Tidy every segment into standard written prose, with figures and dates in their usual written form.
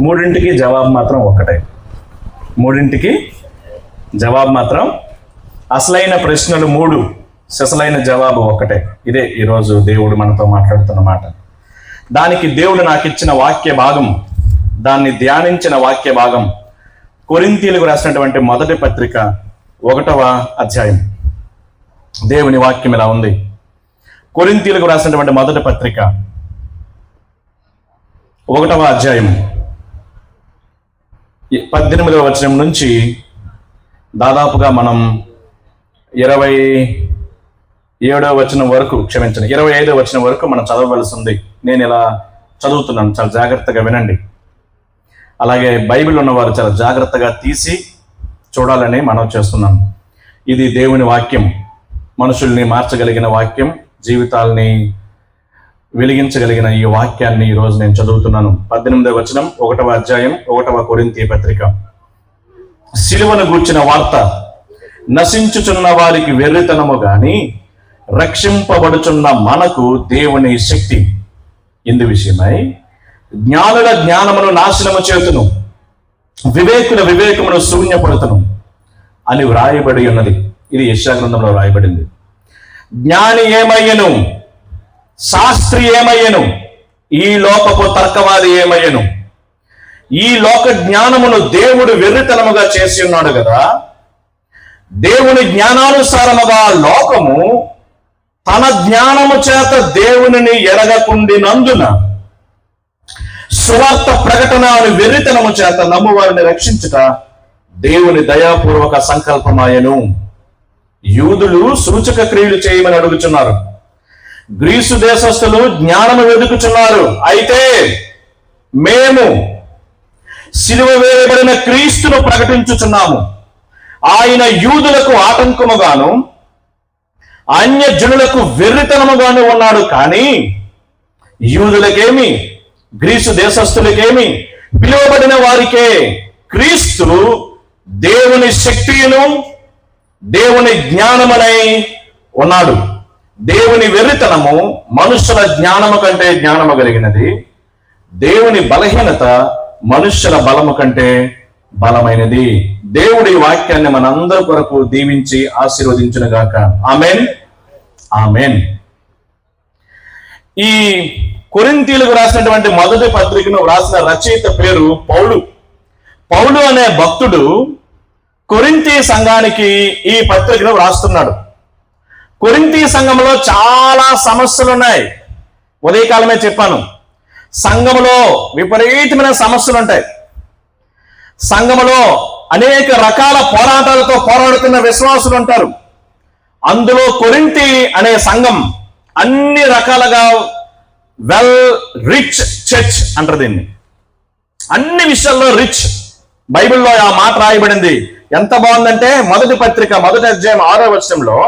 మూడింటికి జవాబు మాత్రం ఒక్కటే. మూడింటికి జవాబు మాత్రం, అసలైన ప్రశ్నలు 3, సిసలైన జవాబు ఒక్కటే. ఇదే ఈరోజు దేవుడు మనతో మాట్లాడుతున్న మాట. దానికి దేవుడు నాకు ఇచ్చిన వాక్య భాగం, దాన్ని ధ్యానించిన వాక్య భాగం కొరింథీయులకు రాసినటువంటి మొదటి పత్రిక 1వ అధ్యాయం. దేవుని వాక్యం ఇలా ఉంది. కొరింథీయులకు రాసినటువంటి మొదటి పత్రిక 1వ అధ్యాయం 18వ వచనం నుంచి దాదాపుగా మనం 27వ వచనం వరకు, క్షమించండి, 25వ వచనం వరకు మనం చదవవలసి ఉంది. నేను ఇలా చదువుతున్నాను, చాలా జాగ్రత్తగా వినండి. అలాగే బైబిల్ ఉన్నవారు చాలా జాగ్రత్తగా తీసి చూడాలని మనం చేస్తున్నాను. ఇది దేవుని వాక్యం, మనుషుల్ని మార్చగలిగిన వాక్యం, జీవితాల్ని వెలిగించగలిగిన ఈ వాక్యాన్ని ఈరోజు నేను చదువుతున్నాను. 18వ వచనం 1వ అధ్యాయం 1వ కొరింథీ పత్రిక. సిలువను గూర్చిన వార్త నశించుచున్న వారికి వెర్రితనము గాని రక్షింపబడుచున్న మనకు దేవుని శక్తి. ఇందు విషయమై జ్ఞానుల జ్ఞానమును నాశనము చేతును, వివేకుల వివేకమును శూన్యపడుతును అని వ్రాయబడి ఉన్నది. ఇది యెషయా గ్రంథంలో వ్రాయబడింది. జ్ఞాని ఏమయ్యను, శాస్త్రి ఏమయ్యను, ఈ లోకపు తర్కవాది ఏమయ్యను. ఈ లోక జ్ఞానమును దేవుడు వెర్రితనముగా చేసి ఉన్నాడు కదా. దేవుని జ్ఞానానుసారముగా లోకము తన జ్ఞానము చేత దేవునిని ఎరగకుండినందున సువార్త ప్రకటన అని వెర్రితనము చేత నమ్మువారిని రక్షించుట దేవుని దయాపూర్వక సంకల్పమాయను. యూదులు సూచక క్రియలు చేయమని అడుగుచున్నారు, గ్రీసు దేశస్థులు జ్ఞానము వెతుకుచున్నారు. అయితే మేము సిలువ వేయబడిన క్రీస్తును ప్రకటించుచున్నాము. ఆయన యూదులకు ఆటంకముగాను అన్య జనులకు వెర్రితనముగాను ఉన్నాడు. కానీ యూదులకేమి, గ్రీసు దేశస్థులకేమి, పిలువబడిన వారికే క్రీస్తు దేవుని శక్తియును దేవుని జ్ఞానమునై ఉన్నాడు. దేవుని వెర్రితనము మనుషుల జ్ఞానము కంటే జ్ఞానము కలిగినది, దేవుని బలహీనత మనుష్యుల బలము కంటే బలమైనది. దేవుడి వాక్యాన్ని మనందరి కొరకు దీవించి ఆశీర్వదించునుగాక. Amen, amen. ఈ కొరింథీయులకు రాసినటువంటి మొదటి పత్రికను రాసిన రచయిత పేరు పౌలు. పౌలు అనే భక్తుడు కొరింథీ సంఘానికి ఈ పత్రికను రాస్తున్నాడు. కొరింథీ సంఘంలో చాలా సమస్యలు ఉన్నాయి. ఉదయకాలమే చెప్పాను, సంఘములో విపరీతమైన సమస్యలు ఉంటాయి. సంఘములో అనేక రకాల పోరాటాలతో పోరాడుతున్న విశ్వాసులు ఉంటారు. అందులో కొరింథీ అనే సంఘం అన్ని రకాలుగా వెల్ రిచ్ చర్చ్ అంటారు దీన్ని. అన్ని విషయాల్లో రిచ్. బైబిల్లో ఆ మాట రాయబడింది. ఎంత బాగుందంటే మొదటి పత్రిక 1వ అధ్యాయం 6వ వచనంలో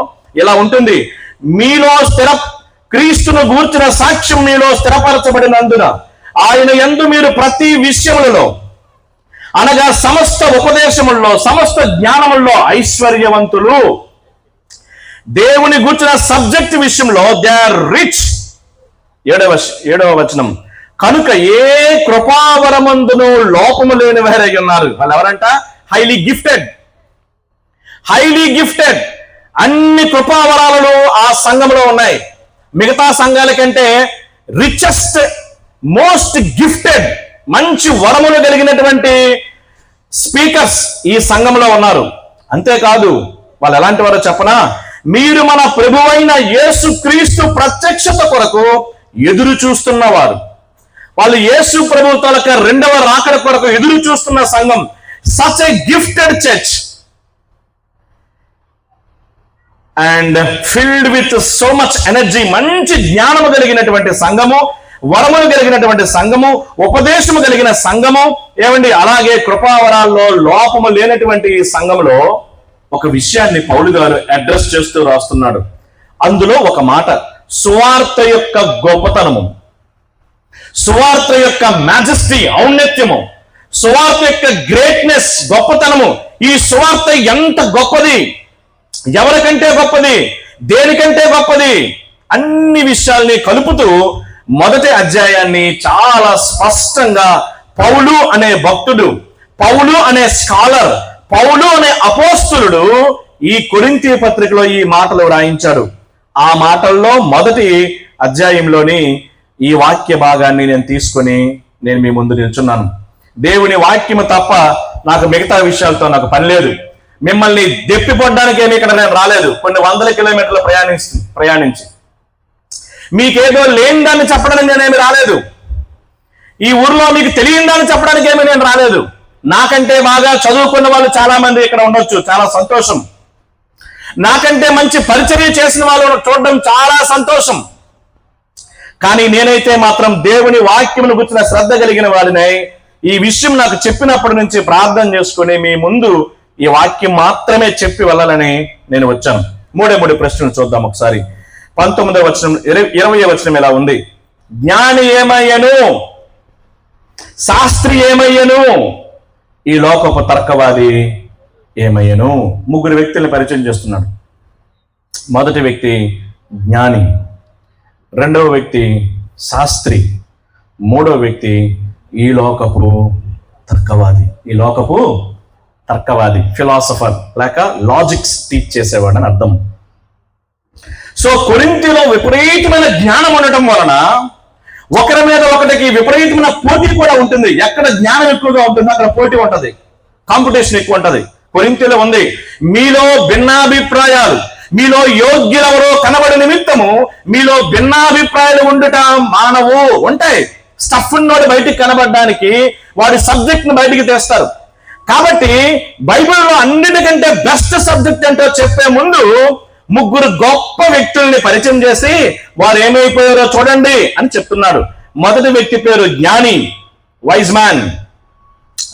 ఇలా ఉంటుంది, మీలో క్రీస్తును గూర్చిన సాక్ష్యం మీలో స్థిరపరచబడినందున ఆయన యందు మీరు ప్రతి విషయములలో, అనగా సమస్త ఉపదేశముల్లో, సమస్త జ్ఞానముల్లో ఐశ్వర్యవంతులు. దేవుని గూర్చిన సబ్జెక్ట్ విషయంలో దే ఆర్ రిచ్. 7వ వచనం, కనుక ఏ కృపావరమందును లోపము లేని వారై ఉన్నారు. వాళ్ళు ఎవరంట? Highly gifted. Highly gifted. అన్ని కృపావరాలు ఆ సంఘంలో ఉన్నాయి. మిగతా సంఘాల కంటే రిచెస్ట్, మోస్ట్ గిఫ్టెడ్, మంచి వరములు కలిగినటువంటి స్పీకర్స్ ఈ సంఘంలో ఉన్నారు. అంతేకాదు వాళ్ళు ఎలాంటి వారో చెప్పనా? మీరు మన ప్రభువైన యేసు క్రీస్తు ప్రత్యక్షత కొరకు ఎదురు చూస్తున్నవారు. వాళ్ళు యేసు ప్రభు తొలక 2వ రాకడ కొరకు ఎదురు చూస్తున్న సంఘం. Such a gifted church and filled with so much energy. మంచి జ్ఞానము కలిగినటువంటి సంఘము, వరములు కలిగినటువంటి సంఘము, ఉపదేశము కలిగిన సంఘము. ఏమండి, అలాగే కృపావరాల్లో లోపము లేనటువంటి ఈ సంఘములో ఒక విషయాన్ని పౌలు గారు అడ్రస్ చేస్తూ రాస్తున్నాడు. అందులో ఒక మాట, సువార్త యొక్క గొప్పతనము, సువార్త యొక్క మ్యాజెస్టీ, ఔన్నత్యము, సువార్త యొక్క గ్రేట్నెస్, గొప్పతనము. ఈ సువార్త ఎంత గొప్పది, ఎవరికంటే గొప్పది, దేనికంటే గొప్పది, అన్ని విషయాల్ని కలుపుతూ మొదటి అధ్యాయాన్ని చాలా స్పష్టంగా పౌలు అనే భక్తుడు, పౌలు అనే స్కాలర్, పౌలు అనే అపోస్తలుడు ఈ కొరింథీ పత్రికలో ఈ మాటలు రాయించాడు. ఆ మాటల్లో మొదటి అధ్యాయంలోని ఈ వాక్య భాగాన్ని నేను తీసుకొని నేను మీ ముందు నిల్చున్నాను. దేవుని వాక్యము తప్ప నాకు మిగతా విషయాలతో నాకు పని లేదు. మిమ్మల్ని దెప్పిపడడానికి ఏమి ఇక్కడ నేను రాలేదు. కొన్ని వందల కిలోమీటర్లు ప్రయాణించి మీకేదో లేని దాన్ని చెప్పడానికి నేనేమి రాలేదు. ఈ ఊర్లో మీకు తెలియని దాన్ని చెప్పడానికి ఏమి నేను రాలేదు. నాకంటే బాగా చదువుకున్న వాళ్ళు చాలా మంది ఇక్కడ ఉండొచ్చు, చాలా సంతోషం. నాకంటే మంచి పరిచర్య చేసిన వాళ్ళు చూడడం చాలా సంతోషం. కానీ నేనైతే మాత్రం దేవుని వాక్యమును గుర్చిన శ్రద్ధ కలిగిన వాడినై ఈ విషయం నాకు చెప్పినప్పటి నుంచి ప్రార్థన చేసుకుని మీ ముందు ఈ వాక్యం మాత్రమే చెప్పి వెళ్ళాలని నేను వచ్చాను. మూడే ప్రశ్నలు చూద్దాం ఒకసారి. 19వ వచనం, 20వ వచనం ఇలా ఉంది. జ్ఞాని ఏమయ్యను, శాస్త్రి ఏమయ్యను, ఈ లోకపు తర్కవాది ఏమయ్యను. ముగ్గురు వ్యక్తుల్ని పరిచయం చేస్తున్నాడు. మొదటి వ్యక్తి జ్ఞాని, రెండవ వ్యక్తి శాస్త్రి, మూడవ వ్యక్తి ఈ లోకపు తర్కవాది. ఈ లోకపు తర్కవాది, ఫిలాసఫర్ లేక లాజిక్స్ టీచ్ చేసేవాడు అని అర్థం. సో కొరింథీలో విపరీతమైన జ్ఞానం ఉండటం వలన ఒకరి మీద ఒకటికి విపరీతమైన పోటీ కూడా ఉంటుంది. ఎక్కడ జ్ఞానం ఎక్కువగా ఉంటుంది అక్కడ పోటీ ఉంటుంది, కాంపిటీషన్ ఎక్కువ ఉంటుంది. కొరింథీలో ఉంది, మీలో భిన్నాభిప్రాయాలు, మీలో యోగ్యులెవరో కనబడి నిమిత్తము మీలో భిన్నాభిప్రాయాలు ఉండుట మానవు. ఉంటాయి. స్టఫ్ ఉన్నోడు బయటికి కనబడడానికి వాడి సబ్జెక్ట్ ను బయటికి తెస్తారు. కాబట్టి బైబిల్లో అన్నిటికంటే బెస్ట్ సబ్జెక్ట్ ఏంటో చెప్పే ముందు ముగ్గురు గొప్ప వ్యక్తుల్ని పరిచయం చేసి వారు ఏమైపోయారో చూడండి అని చెప్తున్నాడు. మొదటి వ్యక్తి పేరు జ్ఞాని, వైజ్ మ్యాన్.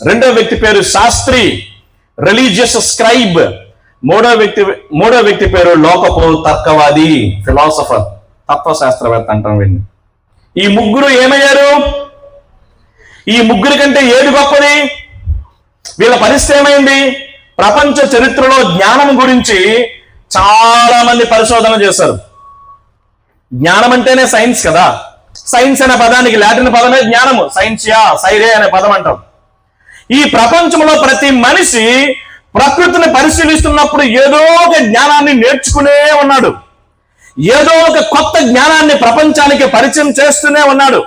రెండో వ్యక్తి పేరు శాస్త్రి, రిలీజియస్ స్క్రైబ్. మూడో వ్యక్తి పేరు లోకపు తర్కవాది, ఫిలాసఫర్, తత్వశాస్త్రవేత్త అంటాం వీడిని. ఈ ముగ్గురు ఏమయ్యారు? ఈ ముగ్గురి కంటే ఏది గొప్పది? వీళ్ళ పరిస్థితి ఏమైంది? ప్రపంచ చరిత్రలో జ్ఞానం గురించి చాలా మంది పరిశోధన చేశారు. జ్ఞానం అంటేనే సైన్స్ కదా. సైన్స్ అనే పదానికి లాటిన్ పదమే జ్ఞానము, సైన్సియా, సైరే అనే పదం అంటాం. ఈ ప్రపంచంలో ప్రతి మనిషి ప్రకృతిని పరిశీలిస్తున్నప్పుడు ఏదో ఒక జ్ఞానాన్ని నేర్చుకునే ఉన్నాడు. ఏదో ఒక కొత్త జ్ఞానాన్ని ప్రపంచానికి పరిచయం చేస్తూనే ఉన్నాడు.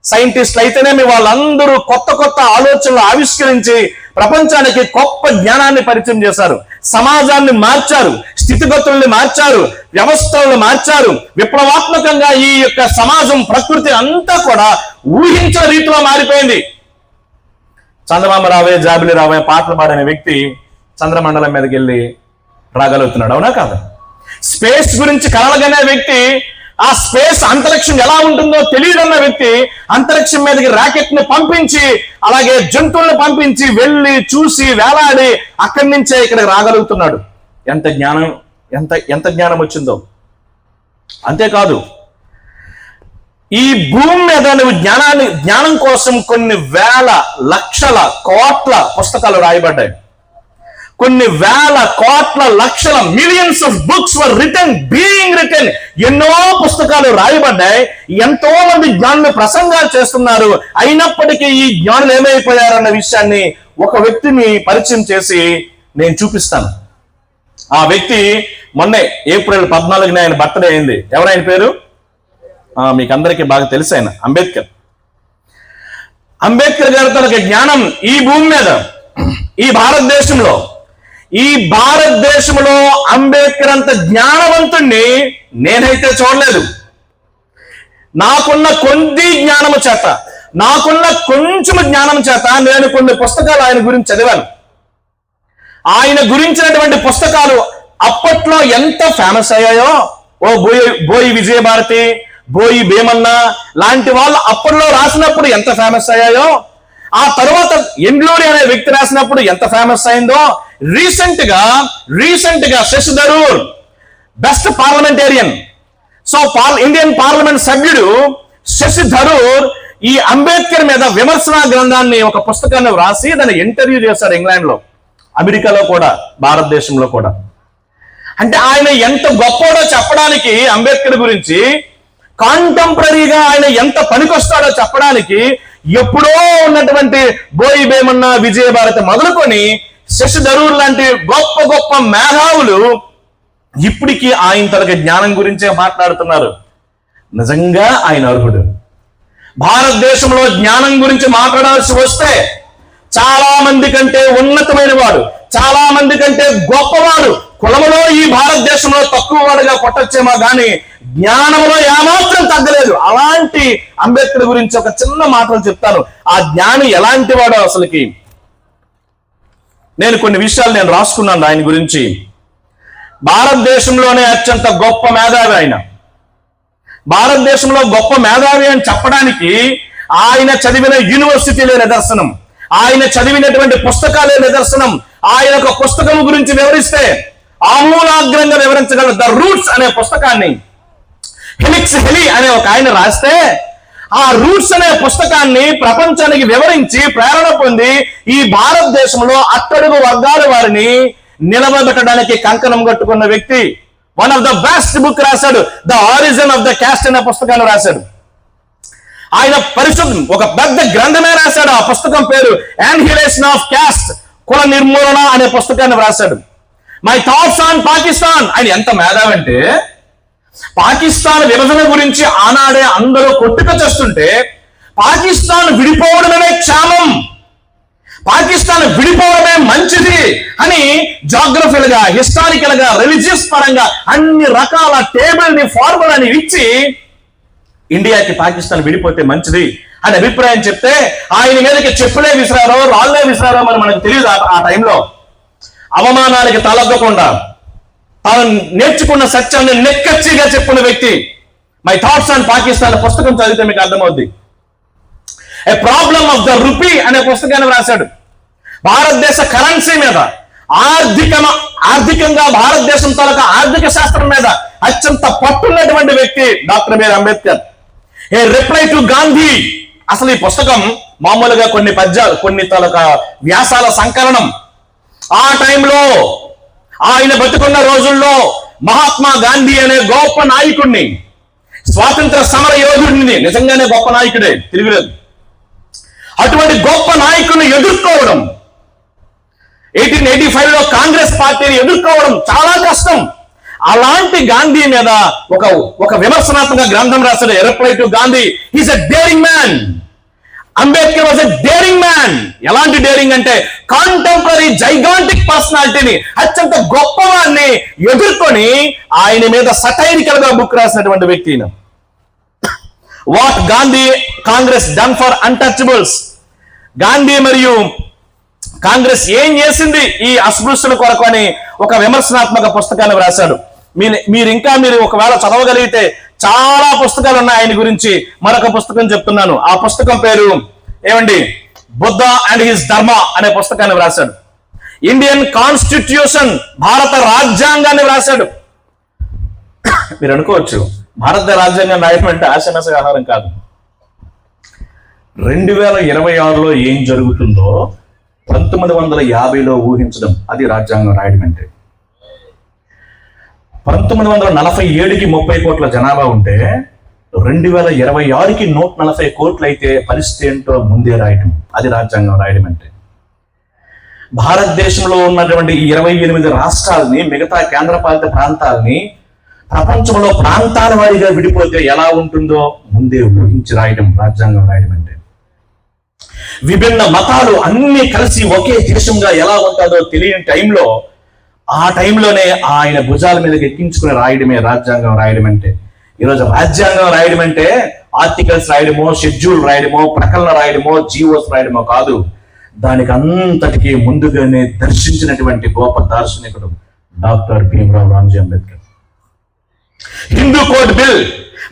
సైంటిస్టులు అయితేనేమి వాళ్ళందరూ కొత్త కొత్త ఆలోచనలు ఆవిష్కరించి ప్రపంచానికి గొప్ప జ్ఞానాన్ని పరిచయం చేశారు. సమాజాన్ని మార్చారు, స్థితిగతుల్ని మార్చారు, వ్యవస్థలను మార్చారు. విప్లవాత్మకంగా ఈ యొక్క సమాజం, ప్రకృతి అంతా కూడా ఊహించిన రీతిలో మారిపోయింది. చందమామ రావే జాబిలి రావే పాటలు పాడిన వ్యక్తి చంద్రమండలం మీదకి వెళ్ళి రాగలుగుతున్నాడు, అవునా కాదు? స్పేస్ గురించి కలలుగనే వ్యక్తి ఆ స్పేస్, అంతరిక్షం ఎలా ఉంటుందో తెలియదన్న వ్యక్తి అంతరిక్షం మీదకి రాకెట్ ని పంపించి అలాగే జంతువుల్ని పంపించి వెళ్ళి చూసి వేలాడి అక్కడి నుంచే ఇక్కడికి రాగలుగుతున్నాడు. ఎంత జ్ఞానం, ఎంత జ్ఞానం వచ్చిందో. అంతేకాదు, ఈ భూమి మీద నువ్వు జ్ఞానం కోసం కొన్ని వేల, లక్షల, కోట్ల పుస్తకాలు రాయబడ్డాయి. కొన్ని వేల, కోట్ల, లక్షల, millions of books were written, being written. ఎన్నో పుస్తకాలు రాయబడ్డాయి. ఎంతో మంది జ్ఞానులు ప్రసంగాలు చేస్తున్నారు. అయినప్పటికీ ఈ జ్ఞానులు ఏమైపోయారన్న విషయాన్ని ఒక వ్యక్తిని పరిచయం చేసి నేను చూపిస్తాను. ఆ వ్యక్తి మొన్నే ఏప్రిల్ 14న ఆయన బర్త్డే అయింది. ఎవరైన పేరు మీకు అందరికీ బాగా తెలుసు, ఆయన అంబేద్కర్. అంబేద్కర్ గారు తనకి జ్ఞానం ఈ భూమి మీద, ఈ భారతదేశంలో అంబేద్కర్ అంత జ్ఞానవంతుణ్ణి నేనైతే చూడలేదు. నాకున్న కొద్ది జ్ఞానము చేత, నాకున్న కొంచెం జ్ఞానం చేత నేను కొన్ని పుస్తకాలు ఆయన గురించి చదివాను. ఆయన గురించినటువంటి పుస్తకాలు అప్పట్లో ఎంత ఫేమస్ అయ్యాయో. బోయి విజయభారతి, బోయి భీమన్న లాంటి వాళ్ళు అప్పట్లో రాసినప్పుడు ఎంత ఫేమస్ అయ్యాయో, ఆ తర్వాత ఎండ్లూరి అనే వ్యక్తి రాసినప్పుడు ఎంత ఫేమస్ అయిందో. రీసెంట్ గా Shashi Tharoor, best parliamentarian, so Indian parliament సభ్యుడు శశి థరూర్ ఈ అంబేద్కర్ మీద విమర్శనా గ్రంథాన్ని, ఒక పుస్తకాన్ని వ్రాసి దాన్ని ఇంటర్వ్యూ చేశారు. ఇంగ్లాండ్ లో, అమెరికాలో కూడా, భారతదేశంలో కూడా. అంటే ఆయన ఎంత గొప్పడో చెప్పడానికి అంబేద్కర్ గురించి కాంటెంపరీగా ఆయన ఎంత పనికొస్తాడో చెప్పడానికి ఎప్పుడో ఉన్నటువంటి బోయి భీమన్న, విజయభారతి మొదలుకొని శశిధరూర్ లాంటి గొప్ప గొప్ప మేధావులు ఇప్పటికీ ఆయన తనకి జ్ఞానం గురించే మాట్లాడుతున్నారు. నిజంగా ఆయన అర్హుడు. భారతదేశంలో జ్ఞానం గురించి మాట్లాడాల్సి వస్తే చాలా మంది కంటే ఉన్నతమైన వాడు, చాలా మంది కంటే గొప్పవాడు, కులములో ఈ భారతదేశంలో తక్కువ వాడుగా కొట్టొచ్చేమో కానీ జ్ఞానంలో ఏమాత్రం తగ్గలేదు. అలాంటి అంబేద్కర్ గురించి ఒక చిన్న మాటలు చెప్తాను. ఆ జ్ఞాని ఎలాంటి వాడో అసలుకి నేను కొన్ని విషయాలు నేను రాసుకున్నాను ఆయన గురించి. భారతదేశంలోనే అత్యంత గొప్ప మేధావి ఆయన. భారతదేశంలో గొప్ప మేధావి అని చెప్పడానికి ఆయన చదివిన యూనివర్సిటీలే నిదర్శనం, ఆయన చదివినటువంటి పుస్తకాలే నిదర్శనం. ఆయన ఒక పుస్తకం గురించి వివరిస్తే ఆమూలాగ్రంగా వివరించగల ద రూట్స్ అనే పుస్తకాన్ని హెలిక్స్ హెలి అనే ఒక ఆయన రాస్తే ఆ రూట్స్ అనే పుస్తకాన్ని ప్రపంచానికి వివరించి ప్రేరణ పొంది ఈ భారతదేశంలో అట్టడుగు వర్గాల వారిని నిలబెట్టడానికి కంకణం కట్టుకున్న వ్యక్తి. One of the best book రాశాడు, the origin of the caste అనే పుస్తకాన్ని రాశాడు. ఆయన పరిశుద్ధం ఒక పెద్ద గ్రంథమే రాశాడు. ఆ పుస్తకం పేరు యాన్హిలేషన్ ఆఫ్ క్యాస్ట్, కుల నిర్మూలన అనే పుస్తకాన్ని రాశాడు. My thoughts on Pakistan. ఆయన ఎంత మేధావి అంటే పాకిస్తాన్ విభజన గురించి ఆనాడే అందరూ కొట్టుక చేస్తుంటే పాకిస్తాన్ విడిపోవడమే క్షేమం, పాకిస్తాన్ విడిపోవడమే మంచిది అని జాగ్రఫికల్ గా, హిస్టారికల్ గా, రిలీజియస్ పరంగా అన్ని రకాల టేబుల్ ని ఫార్ములాని ఇచ్చి ఇండియాకి పాకిస్తాన్ విడిపోతే మంచిది అని అభిప్రాయం చెప్తే ఆయన మీదకి చెప్పులే విసిరారో రాళ్లే విసిరారో మరి మనకు తెలియదు. ఆ టైంలో అవమానానికి తలగ్గకుండా తాను నేర్చుకున్న సత్యాన్ని నెక్కచ్చిగా చెప్పిన వ్యక్తి. మై థాట్స్ ఆన్ పాకిస్తాన్ పుస్తకం చదివితే మీకు అర్థమవుద్ది. ఏ ప్రాబ్లమ్ ఆఫ్ ద రూపీ అనే పుస్తకాన్ని రాశాడు. భారతదేశ కరెన్సీ మీద, ఆర్థికంగా భారతదేశం తాలూకా ఆర్థిక శాస్త్రం మీద అత్యంత పట్టున్నటువంటి వ్యక్తి doctor BR Ambedkar. A reply to Gandhi. అసలు ఈ పుస్తకం మామూలుగా కొన్ని పద్యాలు, కొన్ని తాలూకా వ్యాసాల సంకలనం. ఆ టైంలో ఆయన బతుకున్న రోజుల్లో మహాత్మా గాంధీ అనే గొప్ప నాయకుడిని, స్వాతంత్ర సమర యోధుడిని, నిజంగానే గొప్ప నాయకుడే, తిరుగులేదు. అటువంటి గొప్ప నాయకుడిని ఎదుర్కోవడం, 1885లో కాంగ్రెస్ పార్టీని ఎదుర్కోవడం చాలా కష్టం. అలాంటి గాంధీ మీద ఒక విమర్శనాత్మక గ్రంథం రాశాడు, reply to Gandhi. He's a daring man. Ambedkar was a daring man. ఎలాంటి డేరింగ్ అంటే కాంటెంపరీ జైగాంటిక్ పర్సనాలిటీని, అత్యంత గొప్పవాడిని ఎదుర్కొని ఆయన మీద సటైరికల్ గా బుక్ రాసినటువంటి వ్యక్తి. What Gandhi Congress done for untouchables. Gandhi మరియు కాంగ్రెస్ ఏం చేసింది ఈ అస్పృశ్యుల కొరకు అని ఒక విమర్శనాత్మక పుస్తకాన్ని రాశాడు. మీరు ఒకవేళ చదవగలిగితే చాలా పుస్తకాలు ఉన్నాయి ఆయన గురించి. మరొక పుస్తకం చెప్తున్నాను. ఆ పుస్తకం పేరు ఏమండి, బుద్ధ అండ్ హిస్ ధర్మ అనే పుస్తకాన్ని రాశాడు. ఇండియన్ కాన్స్టిట్యూషన్, భారత రాజ్యాంగాన్ని రాశాడు. మీరు అనుకోవచ్చు భారత రాజ్యాంగం రాయడం అంటే ఆశనస ఆహారం కాదు. 2026లో ఏం జరుగుతుందో 1950లో ఊహించడం, అది రాజ్యాంగం రాయడం అంటే. 1947కి 30 కోట్ల జనాభా ఉంటే 2026కి 140 కోట్లు అయితే పరిస్థితి ఏంటో ముందే రాయడం, అది రాజ్యాంగం రాయడం అంటే. భారతదేశంలో ఉన్నటువంటి 28 రాష్ట్రాలని, మిగతా కేంద్రపాలిత ప్రాంతాలని ప్రపంచంలో ప్రాంతాల వారీగా విడిపోతే ఎలా ఉంటుందో ముందే ఊహించి రాయడం రాజ్యాంగం రాయడం అంటే. విభిన్న మతాలు అన్ని కలిసి ఒకే దేశంగా ఎలా ఉంటుందో తెలియని టైంలో, ఆ టైంలోనే ఆయన భుజాల మీదకి ఎక్కించుకుని రాయడమే రాజ్యాంగం రాయడం అంటే. ఈరోజు రాజ్యాంగం రాయడం అంటే ఆర్టికల్స్ రాయడమో, షెడ్యూల్ రాయడమో, ప్రకటన రాయడమో, జీవోస్ రాయడమో కాదు. దానికి అంతటికీ ముందుగానే దర్శించినటువంటి గొప్ప దార్శనికుడు doctor Bhimrao Ramji Ambedkar. Hindu code bill,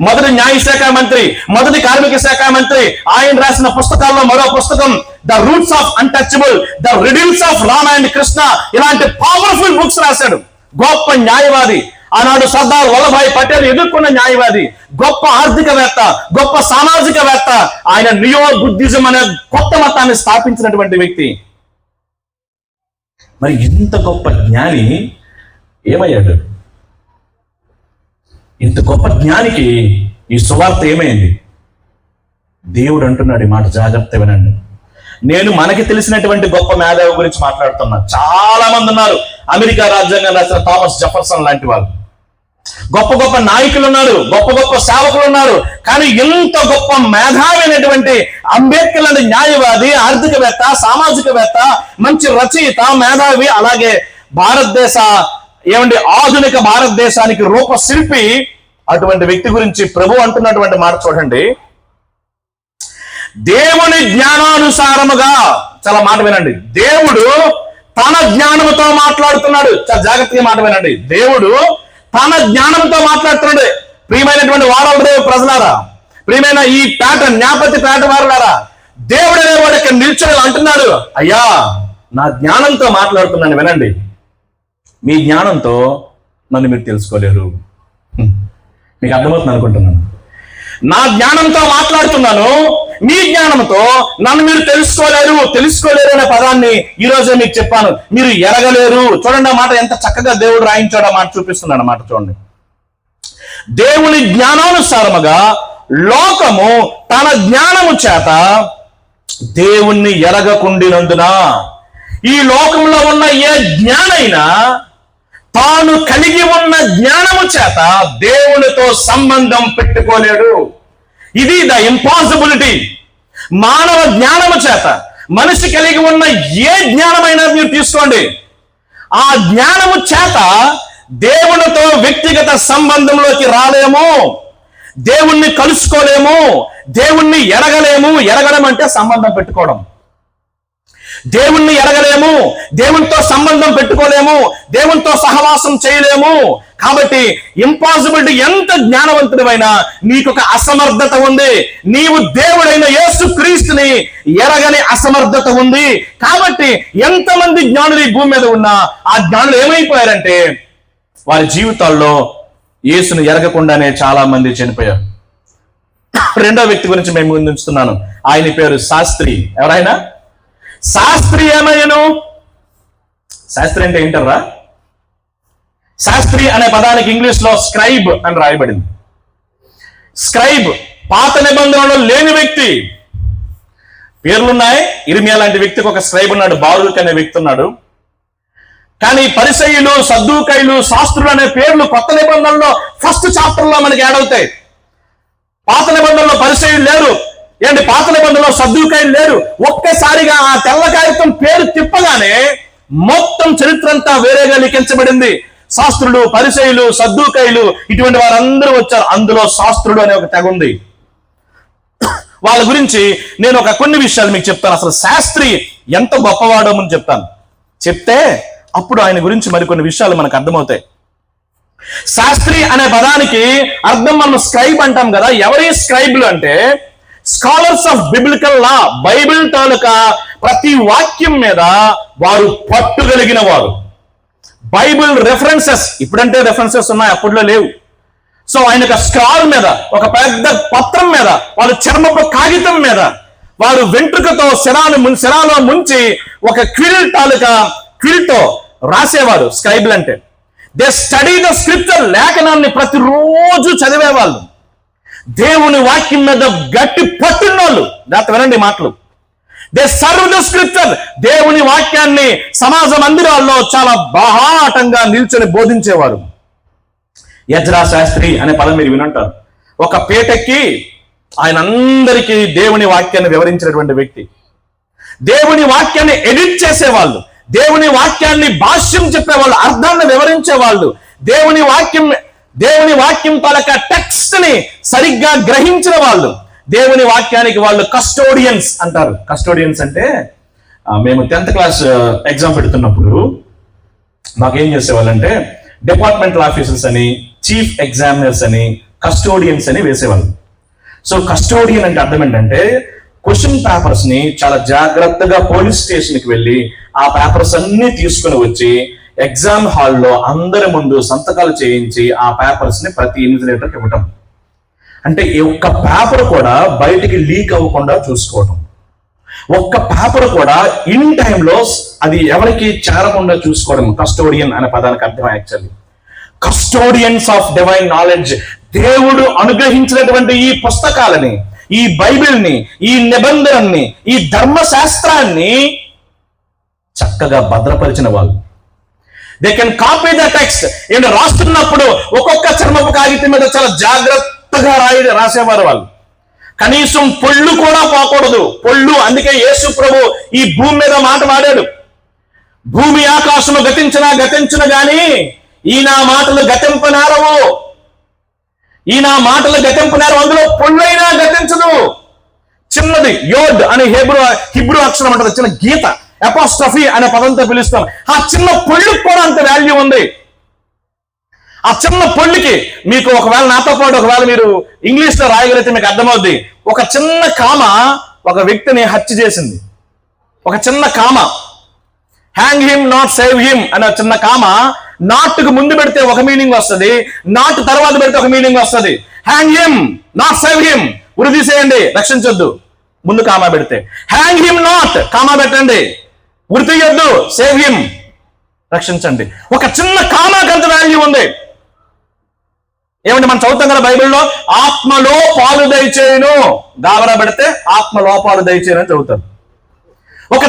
మొదటి న్యాయశాఖ మంత్రి, మొదటి కార్మిక శాఖ మంత్రి. ఆయన రాసిన పుస్తకాల్లో మరో పుస్తకం the roots of untouchable, the riddles of Rama and Krishna. ఇలాంటి పవర్ఫుల్ బుక్స్ రాశాడు. గొప్ప న్యాయవాది. ఆనాడు సర్దార్ వల్లభాయ్ పటేల్ ఎదుర్కొన్న న్యాయవాది, గొప్ప ఆర్థికవేత్త, గొప్ప సామాజికవేత్త. ఆయన నియో బుద్ధిజం అనే కొత్త మతాన్ని స్థాపించినటువంటి వ్యక్తి. మరి ఇంత గొప్ప జ్ఞాని ఏమయ్యాడు? ఇంత గొప్ప జ్ఞానికి ఈ సువార్త ఏమైంది? దేవుడు అంటున్నాడు ఈ మాట, జాగ్రత్త వినండి. నేను మనకి తెలిసినటువంటి గొప్ప మేధావి గురించి మాట్లాడుతున్నా. చాలా మంది ఉన్నారు, అమెరికా రాజ్యాంగం రాసిన థామస్ జెఫర్సన్ లాంటి వాళ్ళు, గొప్ప గొప్ప నాయకులు ఉన్నారు, గొప్ప గొప్ప సేవకులు ఉన్నారు. కానీ ఎంత గొప్ప మేధావి అయినటువంటి అంబేద్కర్ లాంటి న్యాయవాది, ఆర్థికవేత్త, సామాజికవేత్త, మంచి రచయిత, మేధావి, అలాగే ఆధునిక భారతదేశానికి రూపశిల్పి అటువంటి వ్యక్తి గురించి ప్రభు అంటున్నటువంటి మాట చూడండి. దేవుని జ్ఞానానుసారముగా, చాలా మాట వినండి, దేవుడు తన జ్ఞానంతో మాట్లాడుతున్నాడు. చాలా జాగ్రత్తగా మాట వినండి. దేవుడు తన జ్ఞానంతో మాట్లాడుతున్నాడు. ప్రియమైనటువంటి వారలు ప్రజలారా, ప్రియమైన ఈ జ్ఞాపతి పేట వారులారా, దేవుడు అనేవాడు ఇక్కడ నిల్చొని అంటున్నాడు, అయ్యా నా జ్ఞానంతో మాట్లాడుతున్నాను వినండి. మీ జ్ఞానంతో నన్ను మీరు తెలుసుకోలేరు. మీకు అర్థమవుతుంది అనుకుంటున్నాను. నా జ్ఞానంతో మాట్లాడుతున్నాను, మీ జ్ఞానంతో నన్ను మీరు తెలుసుకోలేరు అనే పదాన్ని ఈ రోజే మీకు చెప్పాను. మీరు ఎరగలేరు. చూడండి ఆ మాట ఎంత చక్కగా దేవుడు రాయించాడు, ఆ మాట చూపిస్తున్నాడు అన్నమాట. చూడండి, దేవుని జ్ఞానానుసారముగా లోకము తన జ్ఞానము చేత దేవుణ్ణి ఎరగకుండినందున, ఈ లోకంలో ఉన్న ఏ జ్ఞానైనా తాను కలిగి ఉన్న జ్ఞానము చేత దేవునితో సంబంధం పెట్టుకోలేడు. ఇది ద ఇంపాసిబిలిటీ. మానవ జ్ఞానము చేత, మనిషి కలిగి ఉన్న ఏ జ్ఞానమైనా మీరు తీసుకోండి, ఆ జ్ఞానము చేత దేవునితో వ్యక్తిగత సంబంధంలోకి రాలేము, దేవుణ్ణి కలుసుకోలేము, దేవుణ్ణి ఎరగలేము. ఎరగడం అంటే సంబంధం పెట్టుకోవడం. దేవుణ్ణి ఎరగలేము, దేవునితో సంబంధం పెట్టుకోలేము, దేవునితో సహవాసం చేయలేము. కాబట్టి ఇంపాసిబిలిటీ. ఎంత జ్ఞానవంతుడైనా నీకు ఒక అసమర్థత ఉంది. నీవు దేవుడైన యేసుక్రీస్తుని ఎరగని అసమర్థత ఉంది. కాబట్టి ఎంతమంది జ్ఞానులు ఈ భూమి మీద ఉన్నా ఆ జ్ఞానులు ఏమైపోయారంటే వారి జీవితాల్లో యేసుని ఎరగకుండానే చాలా మంది చనిపోయారు. రెండో వ్యక్తి గురించి మేము ముందు ఉంచుతున్నాను. ఆయన పేరు శాస్త్రి. ఎవరైనా శాస్త్రి ఏమయ్యను? శాస్త్రి అంటే ఏంటర్రా? శాస్త్రి అనే పదానికి ఇంగ్లీష్ లో స్క్రైబ్ అని రాయబడింది. స్క్రైబ్ పాత నిబంధనలో లేని వ్యక్తి. పేర్లున్నాయి. ఇర్మియా లాంటి వ్యక్తికి ఒక స్క్రైబ్ ఉన్నాడు, బారూక్ అనే వ్యక్తి ఉన్నాడు. కానీ పరిసయ్యులు, సద్దూకైలు, శాస్త్రులు అనే పేర్లు కొత్త నిబంధనలో ఫస్ట్ చాప్టర్ లో మనకి యాడ్ అవుతాయి. పాత నిబంధనలో పరిసయ్యులు లేరు, పాత నిబంధనలో సద్దూకైలు లేరు. ఒక్కసారిగా ఆ తెల్ల కాగితం పేరు తిప్పగానే మొత్తం చరిత్ర అంతా వేరేగా లిఖించబడింది. శాస్త్రులు, పరిసయ్యులు, సద్దూకైలు ఇటువంటి వారందరూ వచ్చారు. అందులో శాస్త్రుడు అనే ఒక తెగ ఉంది. వాళ్ళ గురించి నేను కొన్ని విషయాలు మీకు చెప్తాను. అసలు శాస్త్రి ఎంత గొప్పవాడో అని చెప్తాను. చెప్తే అప్పుడు ఆయన గురించి మరికొన్ని విషయాలు మనకు అర్థమవుతాయి. శాస్త్రి అనే పదానికి అర్థం మనం స్క్రైబ్ అంటాం కదా. ఎవరి స్క్రైబ్లు అంటే scholars of biblical law. Bible తాలూకా ప్రతి వాక్యం మీద వారు పట్టుగలిగిన వారు. బైబిల్ రెఫరెన్సెస్, ఇప్పుడంటే రెఫరెన్సెస్ ఉన్నాయి, అప్పట్లో లేవు. సో ఆయన ఒక స్క్రాల్ మీద, ఒక పెద్ద పత్రం మీద, వాళ్ళు చర్మపు కాగితం మీద వారు వెంట్రుకతో శిరాలో ముంచి ఒక క్విల్ తాలూకా క్విల్తో రాసేవారు స్క్రైబులు అంటే. They study the scripture. లేఖనాన్ని ప్రతిరోజు చదివేవాళ్ళు. దేవుని వాక్యం మీద గట్టి పట్టున్నోళ్ళు. దాంతో వినండి మాటలు. They serve the scripture. దేవుని వాక్యాన్ని సమాజ మందిరాల్లో చాలా బాహాటంగా నిల్చొని బోధించేవారు. యజ్రా శాస్త్రి అనే పదం మీరు వినుంటారు. ఒక పేటెక్కి ఆయన అందరికీ దేవుని వాక్యాన్ని వివరించినటువంటి వ్యక్తి. దేవుని వాక్యాన్ని ఎడిట్ చేసేవాళ్ళు, దేవుని వాక్యాన్ని భాష్యం చెప్పేవాళ్ళు, అర్థాన్ని వివరించేవాళ్ళు, దేవుని వాక్యం తాలూకా టెక్స్ట్ ని సరిగ్గా గ్రహించిన వాళ్ళు, దేవుని వాక్యానికి వాళ్ళు కస్టోడియన్స్ అంటారు. కస్టోడియన్స్ అంటే మేము 10th క్లాస్ ఎగ్జామ్ పెడుతున్నప్పుడు మాకేం చేసేవాళ్ళంటే డిపార్ట్మెంటల్ ఆఫీసర్స్ అని, చీఫ్ ఎగ్జామినర్స్ అని, కస్టోడియన్స్ అని వేసేవాళ్ళు. సో కస్టోడియన్ అంటే అర్థం ఏంటంటే క్వశ్చన్ పేపర్స్ ని చాలా జాగ్రత్తగా పోలీస్ స్టేషన్ కి వెళ్ళి ఆ పేపర్స్ అన్ని తీసుకుని వచ్చి ఎగ్జామ్ హాల్లో అందరి ముందు సంతకాలు చేయించి ఆ పేపర్స్ ని ప్రతి ఇన్విజిలేటర్కి ఇవ్వటం. అంటే ఒక్క పేపర్ కూడా బయటికి లీక్ అవ్వకుండా చూసుకోవటం, ఒక్క పేపర్ కూడా ఇన్ టైంలో అది ఎవరికి చేరకుండా చూసుకోవడం కస్టోడియన్ అనే పదానికి అర్థం. Actually custodians of divine knowledge. దేవుడు అనుగ్రహించినటువంటి ఈ పుస్తకాలని, ఈ బైబిల్ని, ఈ నిబంధనల్ని, ఈ ధర్మశాస్త్రాన్ని చక్కగా భద్రపరిచిన వాళ్ళు. They can copy the text. ఏంటో రాస్తున్నప్పుడు ఒక్కొక్క చర్మపు కాగితం మీద చాలా జాగ్రత్తగా రాసేవారు వాళ్ళు. కనీసం పొళ్ళు కూడా పోకూడదు. పొళ్ళు, అందుకే యేసు ప్రభు ఈ భూమి మీద మాట వాడాడు. భూమి ఆకాశము గతించును గాని ఈ నా మాటలు గతింపనారవు. ఈ నా మాటలు గతింపనారవు. అందులో పొళ్ళైనా గతించదు. చిన్నది యోడ్ అనే హిబ్రూ అక్షరం అంటారు, చిన్న గీత, అపోస్ట్రఫీ అనే పదంతో పిలుస్తాం. ఆ చిన్న పొళ్ళుకి కూడా అంత వాల్యూ ఉంది. ఆ చిన్న పొళ్ళుకి మీకు ఒకవేళ నాతో పాటు ఒకవేళ మీరు ఇంగ్లీష్లో రాయగలిగితే మీకు అర్థమవుద్ది. ఒక చిన్న కామ ఒక వ్యక్తిని హత్య చేసింది. ఒక చిన్న comma, hang him not save him అనే చిన్న కామ, నాట్కు ముందు పెడితే ఒక మీనింగ్ వస్తుంది, నాట్ తర్వాత పెడితే ఒక మీనింగ్ వస్తుంది. Hang him not save him, ఉరి తీసేయండి, రక్షించొద్దు. ముందు కామా పెడితే హ్యాంగ్ హిమ్ నాట్, కామా పెట్టండి, ఉరి తీయొద్దు, సేవ్ హిమ్, రక్షించండి. ఒక చిన్న కామాకి అంత వాల్యూ ఉంది. ఏమంటే మనం చదువుతాం కదా బైబిల్లో, ఆత్మలో పాలు దయచేయును, గాబరా పెడితే ఆత్మలో పాలు దయచేయను అని చదువుతారు. ఒక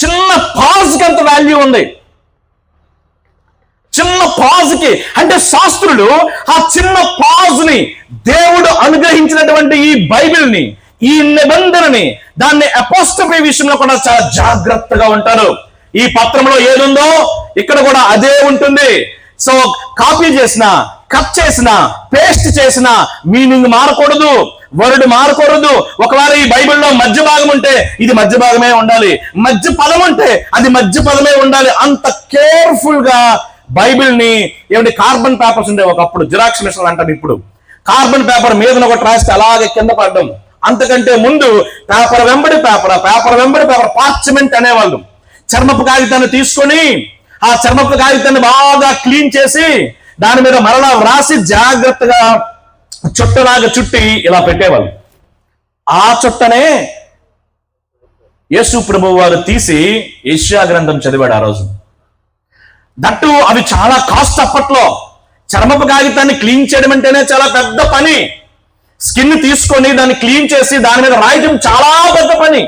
చిన్న పాజ్కి అంత వాల్యూ ఉంది. చిన్న పాజ్కి అంటే శాస్త్రులు ఆ చిన్న పాజ్ని, దేవుడు అనుగ్రహించినటువంటి ఈ బైబిల్ని, ఈ నిబంధనని, దాన్ని అపోస్టఫీ విషయంలో కూడా చాలా జాగ్రత్తగా ఉంటారు. ఈ పత్రంలో ఏదుందో ఇక్కడ కూడా అదే ఉంటుంది. సో కాపీ చేసిన, కట్ చేసిన, పేస్ట్ చేసిన మీనింగ్ మారకూడదు, వర్డ్ మారకూడదు. ఒకవేళ ఈ బైబిల్లో మధ్య భాగం ఉంటే ఇది మధ్య భాగమే ఉండాలి, మధ్య పదం ఉంటే అది మధ్య పదమే ఉండాలి. అంత కేర్ఫుల్ గా బైబిల్ని ఏమంటే కార్బన్ పేపర్స్ ఉండే ఒకప్పుడు, జిరాక్స్ మిషన్లు అంటారు ఇప్పుడు. కార్బన్ పేపర్ మీద ఒకటి రాస్తే అలాగే కింద పడ్డం. అంతకంటే ముందు పేపర్ వెంబడి పేపర్, పేపర్ వెంబడి పేపర్, పార్చ్మెంట్ అనేవాళ్ళు. చర్మపు కాగితాన్ని తీసుకొని ఆ చర్మపు కాగితాన్ని బాగా క్లీన్ చేసి దాని మీద మరలా వ్రాసి జాగ్రత్తగా చుట్టలాగా చుట్టి ఇలా పెట్టేవాళ్ళు. ఆ చుట్టనే యేసు ప్రభువు వారు తీసి యెషయా గ్రంథం చదివాడు ఆ రోజు. దట్టు అవి చాలా కాస్ట్ అప్పట్లో. చర్మపు కాగితాన్ని క్లీన్ చేయడం అంటేనే చాలా పెద్ద పని. స్కిన్ తీసుకొని దాన్ని క్లీన్ చేసి దాని మీద రాయడం చాలా పెద్ద పని.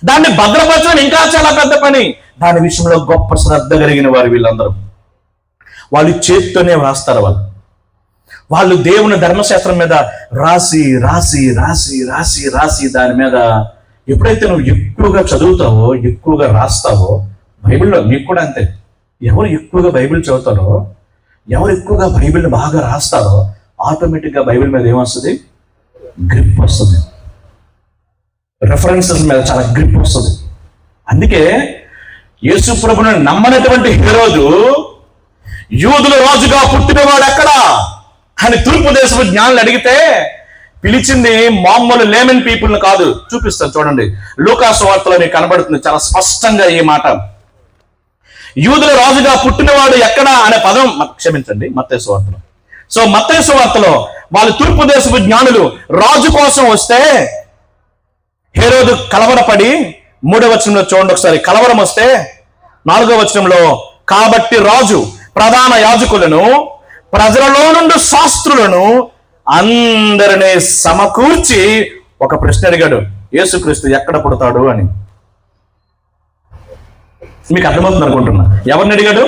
దాన్ని భద్రపరచడం ఇంకా చాలా పెద్ద పని. దాని విషయంలో గొప్ప శ్రద్ధ కలిగిన వారు వీళ్ళందరూ. వాళ్ళు చేతితోనే వ్రాస్తారు. వాళ్ళు దేవుని ధర్మశాస్త్రం మీద రాసి రాసి రాసి రాసి రాసి దాని మీద ఎప్పుడైతే నువ్వు ఎక్కువగా చదువుతావో, ఎక్కువగా రాస్తావో, బైబిల్లో నీకు కూడా అంతే. ఎవరు ఎక్కువగా బైబిల్ చదువుతారో, ఎవరు ఎక్కువగా బైబిల్ని బాగా రాస్తారో ఆటోమేటిక్గా బైబిల్ మీద ఏమొస్తుంది? గ్రిప్ వస్తుంది. రెఫరెన్సెస్ మీద చాలా గ్రిప్ వస్తుంది. అందుకే యేసు ప్రభువును నమ్మనటువంటి హేరోదు యూదుల రాజుగా పుట్టినవాడు ఎక్కడా అని తూర్పు దేశపు జ్ఞానులు అడిగితే పిలిచింది మామూలు లేమన్ పీపుల్ని కాదు. చూపిస్తాను చూడండి, లూకా సువార్తలో మీకు కనబడుతుంది చాలా స్పష్టంగా ఈ మాట. యూదుల రాజుగా పుట్టినవాడు ఎక్కడా అనే పదం, క్షమించండి, మత్తయి సువార్తలో. సో మత్తయి సువార్తలో వాళ్ళు తూర్పు దేశపు జ్ఞానులు రాజు కోసం వస్తే హేరోదు కలవరపడి, 3వ వచనంలో చూడండి ఒకసారి, కలవరం వస్తే 4వ వచనంలో, కాబట్టి రాజు ప్రధాన యాజకులను ప్రజలలో నుండి శాస్త్రులను అందరినీ సమకూర్చి ఒక ప్రశ్న అడిగాడు, యేసుక్రీస్తు ఎక్కడ పుడతాడు అని. మీకు అర్థమవుతుంది అనుకుంటున్నా. ఎవరిని అడిగాడు?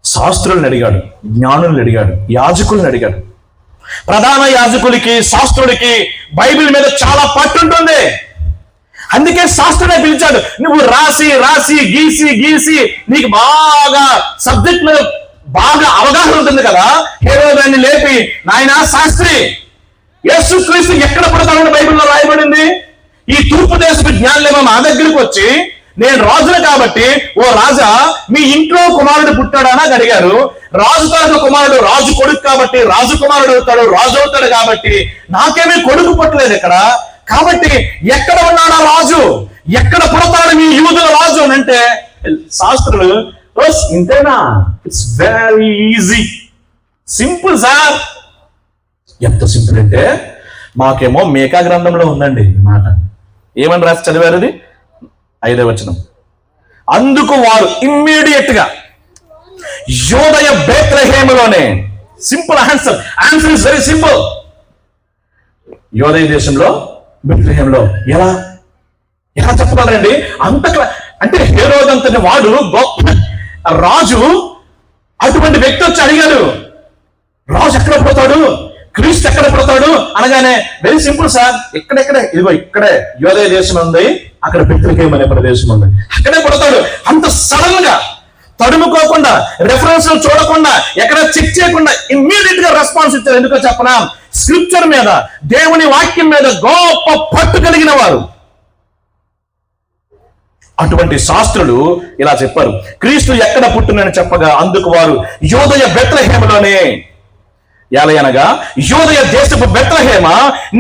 శాస్త్రులను అడిగాడు, జ్ఞానుల్ని అడిగాడు, యాజకుల్ని అడిగాడు. ప్రధాన యాజకులకి, శాస్త్రుడికి బైబిల్ మీద చాలా పట్టుంటుంది. అందుకే శాస్త్రుడే పిలిచాడు. నువ్వు రాసి రాసి గీసి గీసి నీకు బాగా సబ్జెక్ట్ మీద బాగా అవగాహన ఉంటుంది కదా. హేరోదాన్ని లేపి, నాయనా శాస్త్రి, యేసుక్రీస్తు ఎక్కడ పుడతాడని బైబిల్లో రాయబడింది. ఈ తూర్పు దేశపు జ్ఞానులేమో మా దగ్గరికి వచ్చి, నేను రాజును కాబట్టి ఓ రాజా మీ ఇంట్లో కుమారుడు పుట్టాడా అని అడిగారు. రాజు తరగ కుమారుడు రాజు కొడుకు కాబట్టి రాజు కుమారుడు అవుతాడు, రాజు అవుతాడు కాబట్టి నాకేమీ కొడుకు పుట్టలేదు ఇక్కడ. కాబట్టి ఎక్కడ ఉన్నాడా రాజు, ఎక్కడ పుడతాడు మీ యూదుల రాజు అని అంటే శాస్త్రులు ఇంతేనా, it's very easy, simple sir. ఎంత సింపుల్ అంటే మాకేమో మేకా గ్రంథంలో ఉందండి ఈ మాట. ఏమని రాసి చదివారు? అది 5వ వచనం. అందుకు వారు ఇమ్మీడియట్ గా యోదయ బేత్లెహేములోనే simple answer is very simple. యోదయ దేశంలో బెత్లెహేంలో. ఎలా చెప్పగలరండి? అంటే హేరోదంతటి వాడు గొప్ప రాజు, అటువంటి వ్యక్తి వచ్చి అడిగాడు, రాజు ఎక్కడ పుడతాడు, క్రీస్తు ఎక్కడ పుడతాడు అనగానే వెరీ సింపుల్ సార్, ఇదిగో ఇక్కడే యోదయ దేశం ఉంది, అక్కడ బెత్లెహేం అనే ప్రదేశం ఉంది, అక్కడే పుడతాడు. అంత సడన్ గా తడుముకోకుండా, రెఫరెన్స్ చూడకుండా, ఎక్కడ చెక్ చేయకుండా ఇమ్మీడియట్ గా రెస్పాన్స్ ఇచ్చారు. ఎందుకో చెప్పనా? స్క్రిప్చర్ మీద, దేవుని వాక్యం మీద గొప్ప పట్టు కలిగిన వారు. అటువంటి శాస్త్రులు ఇలా చెప్పారు, క్రీస్తు ఎక్కడ పుట్టినని చెప్పగా అందుకు వారు యోదయ బెత్లెహేములోనే. ఎలయనగా యోదయ దేశపు బెత్లెహేమ,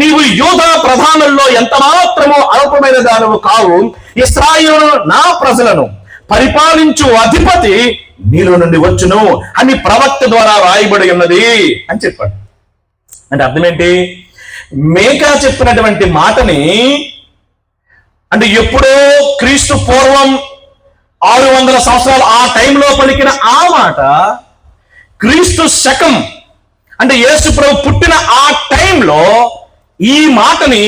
నీవు యూదా ప్రధానుల్లో ఎంత మాత్రమో అల్పమైన దానవు కావు, ఇశ్రాయేలు నా ప్రజలను పరిపాలించు అధిపతి నీలో నుండి వచ్చును అని ప్రవక్త ద్వారా రాయబడి ఉన్నది అని చెప్పాడు. అంటే అర్థం ఏంటి? మేకా చెప్పినటువంటి మాటని, అంటే ఎప్పుడో క్రీస్తు పూర్వం 600 సంవత్సరాలు ఆ టైంలో పలికిన ఆ మాట, క్రీస్తు శకం అంటే యేసు ప్రభు పుట్టిన ఆ టైంలో ఈ మాటని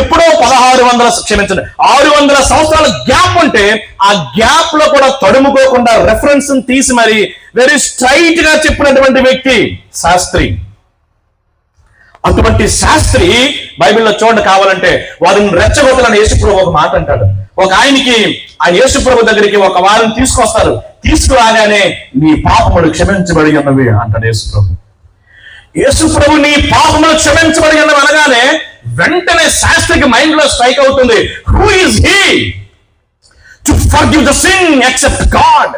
ఎప్పుడో 600 సంవత్సరాల గ్యాప్ ఉంటే ఆ గ్యాప్ లో కూడా తడుముకోకుండా రెఫరెన్స్ తీసి మరి వెరీ స్ట్రైట్ గా చెప్పినటువంటి వ్యక్తి శాస్త్రి. అటువంటి శాస్త్రి బైబిల్లో చూడండి, కావాలంటే వారిని రెచ్చగొట్టాలని యేసుప్రభు ఒక మాట అంటాడు. ఒక ఆయనకి ఆ యేసుప్రభు దగ్గరికి ఒక వారిని తీసుకొస్తారు. తీసుకురాగానే నీ పాపములు క్షమించబడి ఉన్నవి అంటాడు యేసుప్రభు. యేసుప్రభు నీ పాపములు క్షమించబడి ఉన్నవి అనగానే వెంటనే శాస్త్రికి మైండ్ లో స్ట్రైక్ అవుతుంది, who is he to forgive the sin except God?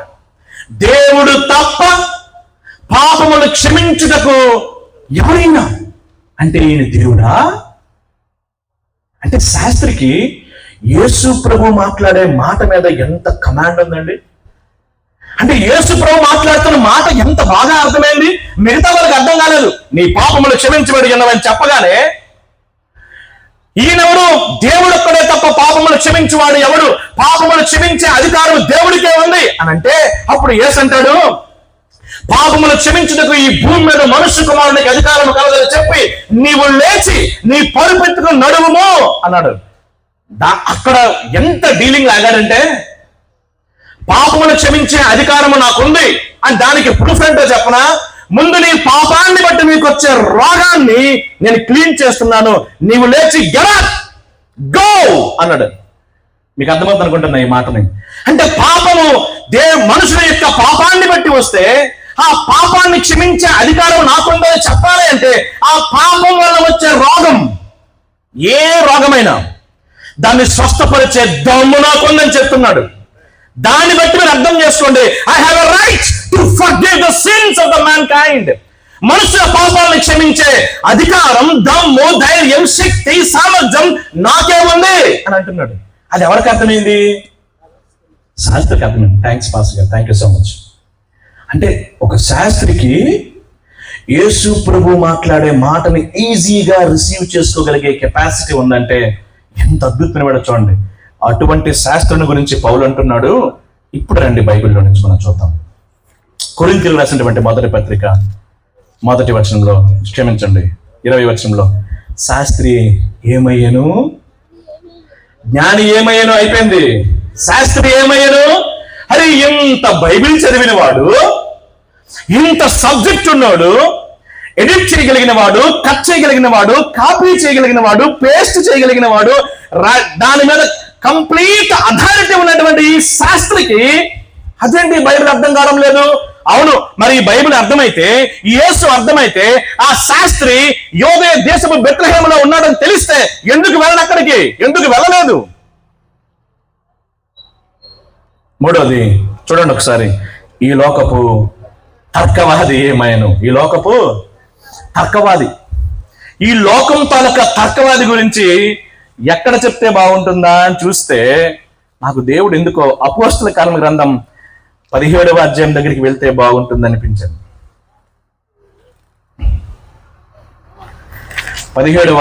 దేవుడు తప్ప పాపములు క్షమించుటకు ఎవరైనా అంటే ఈయన దేవుడా? అంటే శాస్త్రికి యేసు ప్రభు మాట్లాడే మాట మీద ఎంత కమాండ్ ఉందండి. అంటే యేసు ప్రభు మాట్లాడుతున్న మాట ఎంత బాగా అర్థమైంది. మిగతా వాళ్ళకి అర్థం కాలేదు. నీ పాపములు క్షమించబడి ఉన్నవని చెప్పగానే ఈయనెవరు? దేవుడు ఒక్కడే తప్ప పాపములు క్షమించేవాడు ఎవడు? పాపములు క్షమించే అధికారం దేవుడికే ఉంది అని అంటే అప్పుడు యేసు అంటాడు, పాపములు క్షమించుటకు ఈ భూమి మీద మనుష్య కుమారునికి అధికారం కలదని చెప్పి నీవు లేచి నీ పరుపెత్తుకు నడువుము అన్నాడు. అక్కడ ఎంత డీలింగ్ లాగాడంటే, పాపములు క్షమించే అధికారము నాకుంది అని దానికి ప్రూఫ్ ఏంటో చెప్పనా? ముందు నీ పాపాన్ని బట్టి మీకు వచ్చే రోగాన్ని నేను క్లీన్ చేస్తున్నాను, నీవు లేచి గో అన్నాడు. మీకు అర్థమవుతుంది అనుకుంటున్నా ఈ మాటని. అంటే పాపము మనుషుల యొక్క పాపాన్ని బట్టి వస్తే ఆ పాపాన్ని క్షమించే అధికారం నాకుందని చెప్పాలి అంటే ఆ పాపం వల్ల వచ్చే రోగం, ఏ రోగమైనా దాన్ని స్వస్థపరిచే దమ్ము నాకుందని చెప్తున్నాడు. దాన్ని బట్టి మీరు అర్థం చేసుకోండి, I have a right to forgive the sins of the mankind. మనుషుల పాపాలను క్షమించే అధికారం, దమ్ము, ధైర్యం, శక్తి, సామర్థ్యం నాకే ఉంది అని అంటున్నాడు. అది ఎవరికి అర్థమైంది? శాస్త్రికి అర్థమైంది. థ్యాంక్స్ పాస్టర్ గారు, థ్యాంక్ యూ సో మచ్. అంటే ఒక శాస్త్రికి యేసు ప్రభు మాట్లాడే మాటని ఈజీగా రిసీవ్ చేసుకోగలిగే కెపాసిటీ ఉందంటే ఎంత అద్భుతమైన చూడండి. అటువంటి శాస్త్రుని గురించి పౌలు అంటున్నాడు. ఇప్పుడు రండి బైబిల్లో నుంచి మనం చూద్దాం. కొరింథీయులకు రాసినటువంటి మొదటి పత్రిక 1వ వచనంలో, క్షమించండి 20వ వచనంలో, శాస్త్రి ఏమయ్యను, జ్ఞాని ఏమయ్యను అయిపోయింది. శాస్త్రి ఏమయ్యను? అరే ఇంత బైబిల్ చదివిన వాడు, ఇంత సబ్జెక్ట్ ఉన్నాడు, ఎడిట్ చేయగలిగిన వాడు, కట్ చేయగలిగిన వాడు, కాపీ చేయగలిగిన వాడు, పేస్ట్ చేయగలిగిన వాడు, దాని మీద కంప్లీట్ అథారిటీ ఉన్నటువంటి ఈ శాస్త్రికి అదేంటి బైబిల్ అర్థం కావడం లేదు? అవును, మరి ఈ బైబిల్ అర్థమైతే, యేసు అర్థమైతే, ఆ శాస్త్రి యోదయ దేశపు బెత్లెహేములో ఉన్నాడని తెలిస్తే ఎందుకు వెళ్ళను అక్కడికి? ఎందుకు వెళ్ళలేదు? మూడోది చూడండి ఒకసారి, ఈ లోకపు తర్కవాది ఏమైనా, ఈ లోకపు తర్కవాది, ఈ లోకం తాలూకా తర్కవాది గురించి ఎక్కడ చెప్తే బాగుంటుందా అని చూస్తే నాకు దేవుడు ఎందుకో అపోస్తల కార్యముల గ్రంథం 17వ అధ్యాయం దగ్గరికి వెళ్తే బాగుంటుంది అనిపించింది. 17వ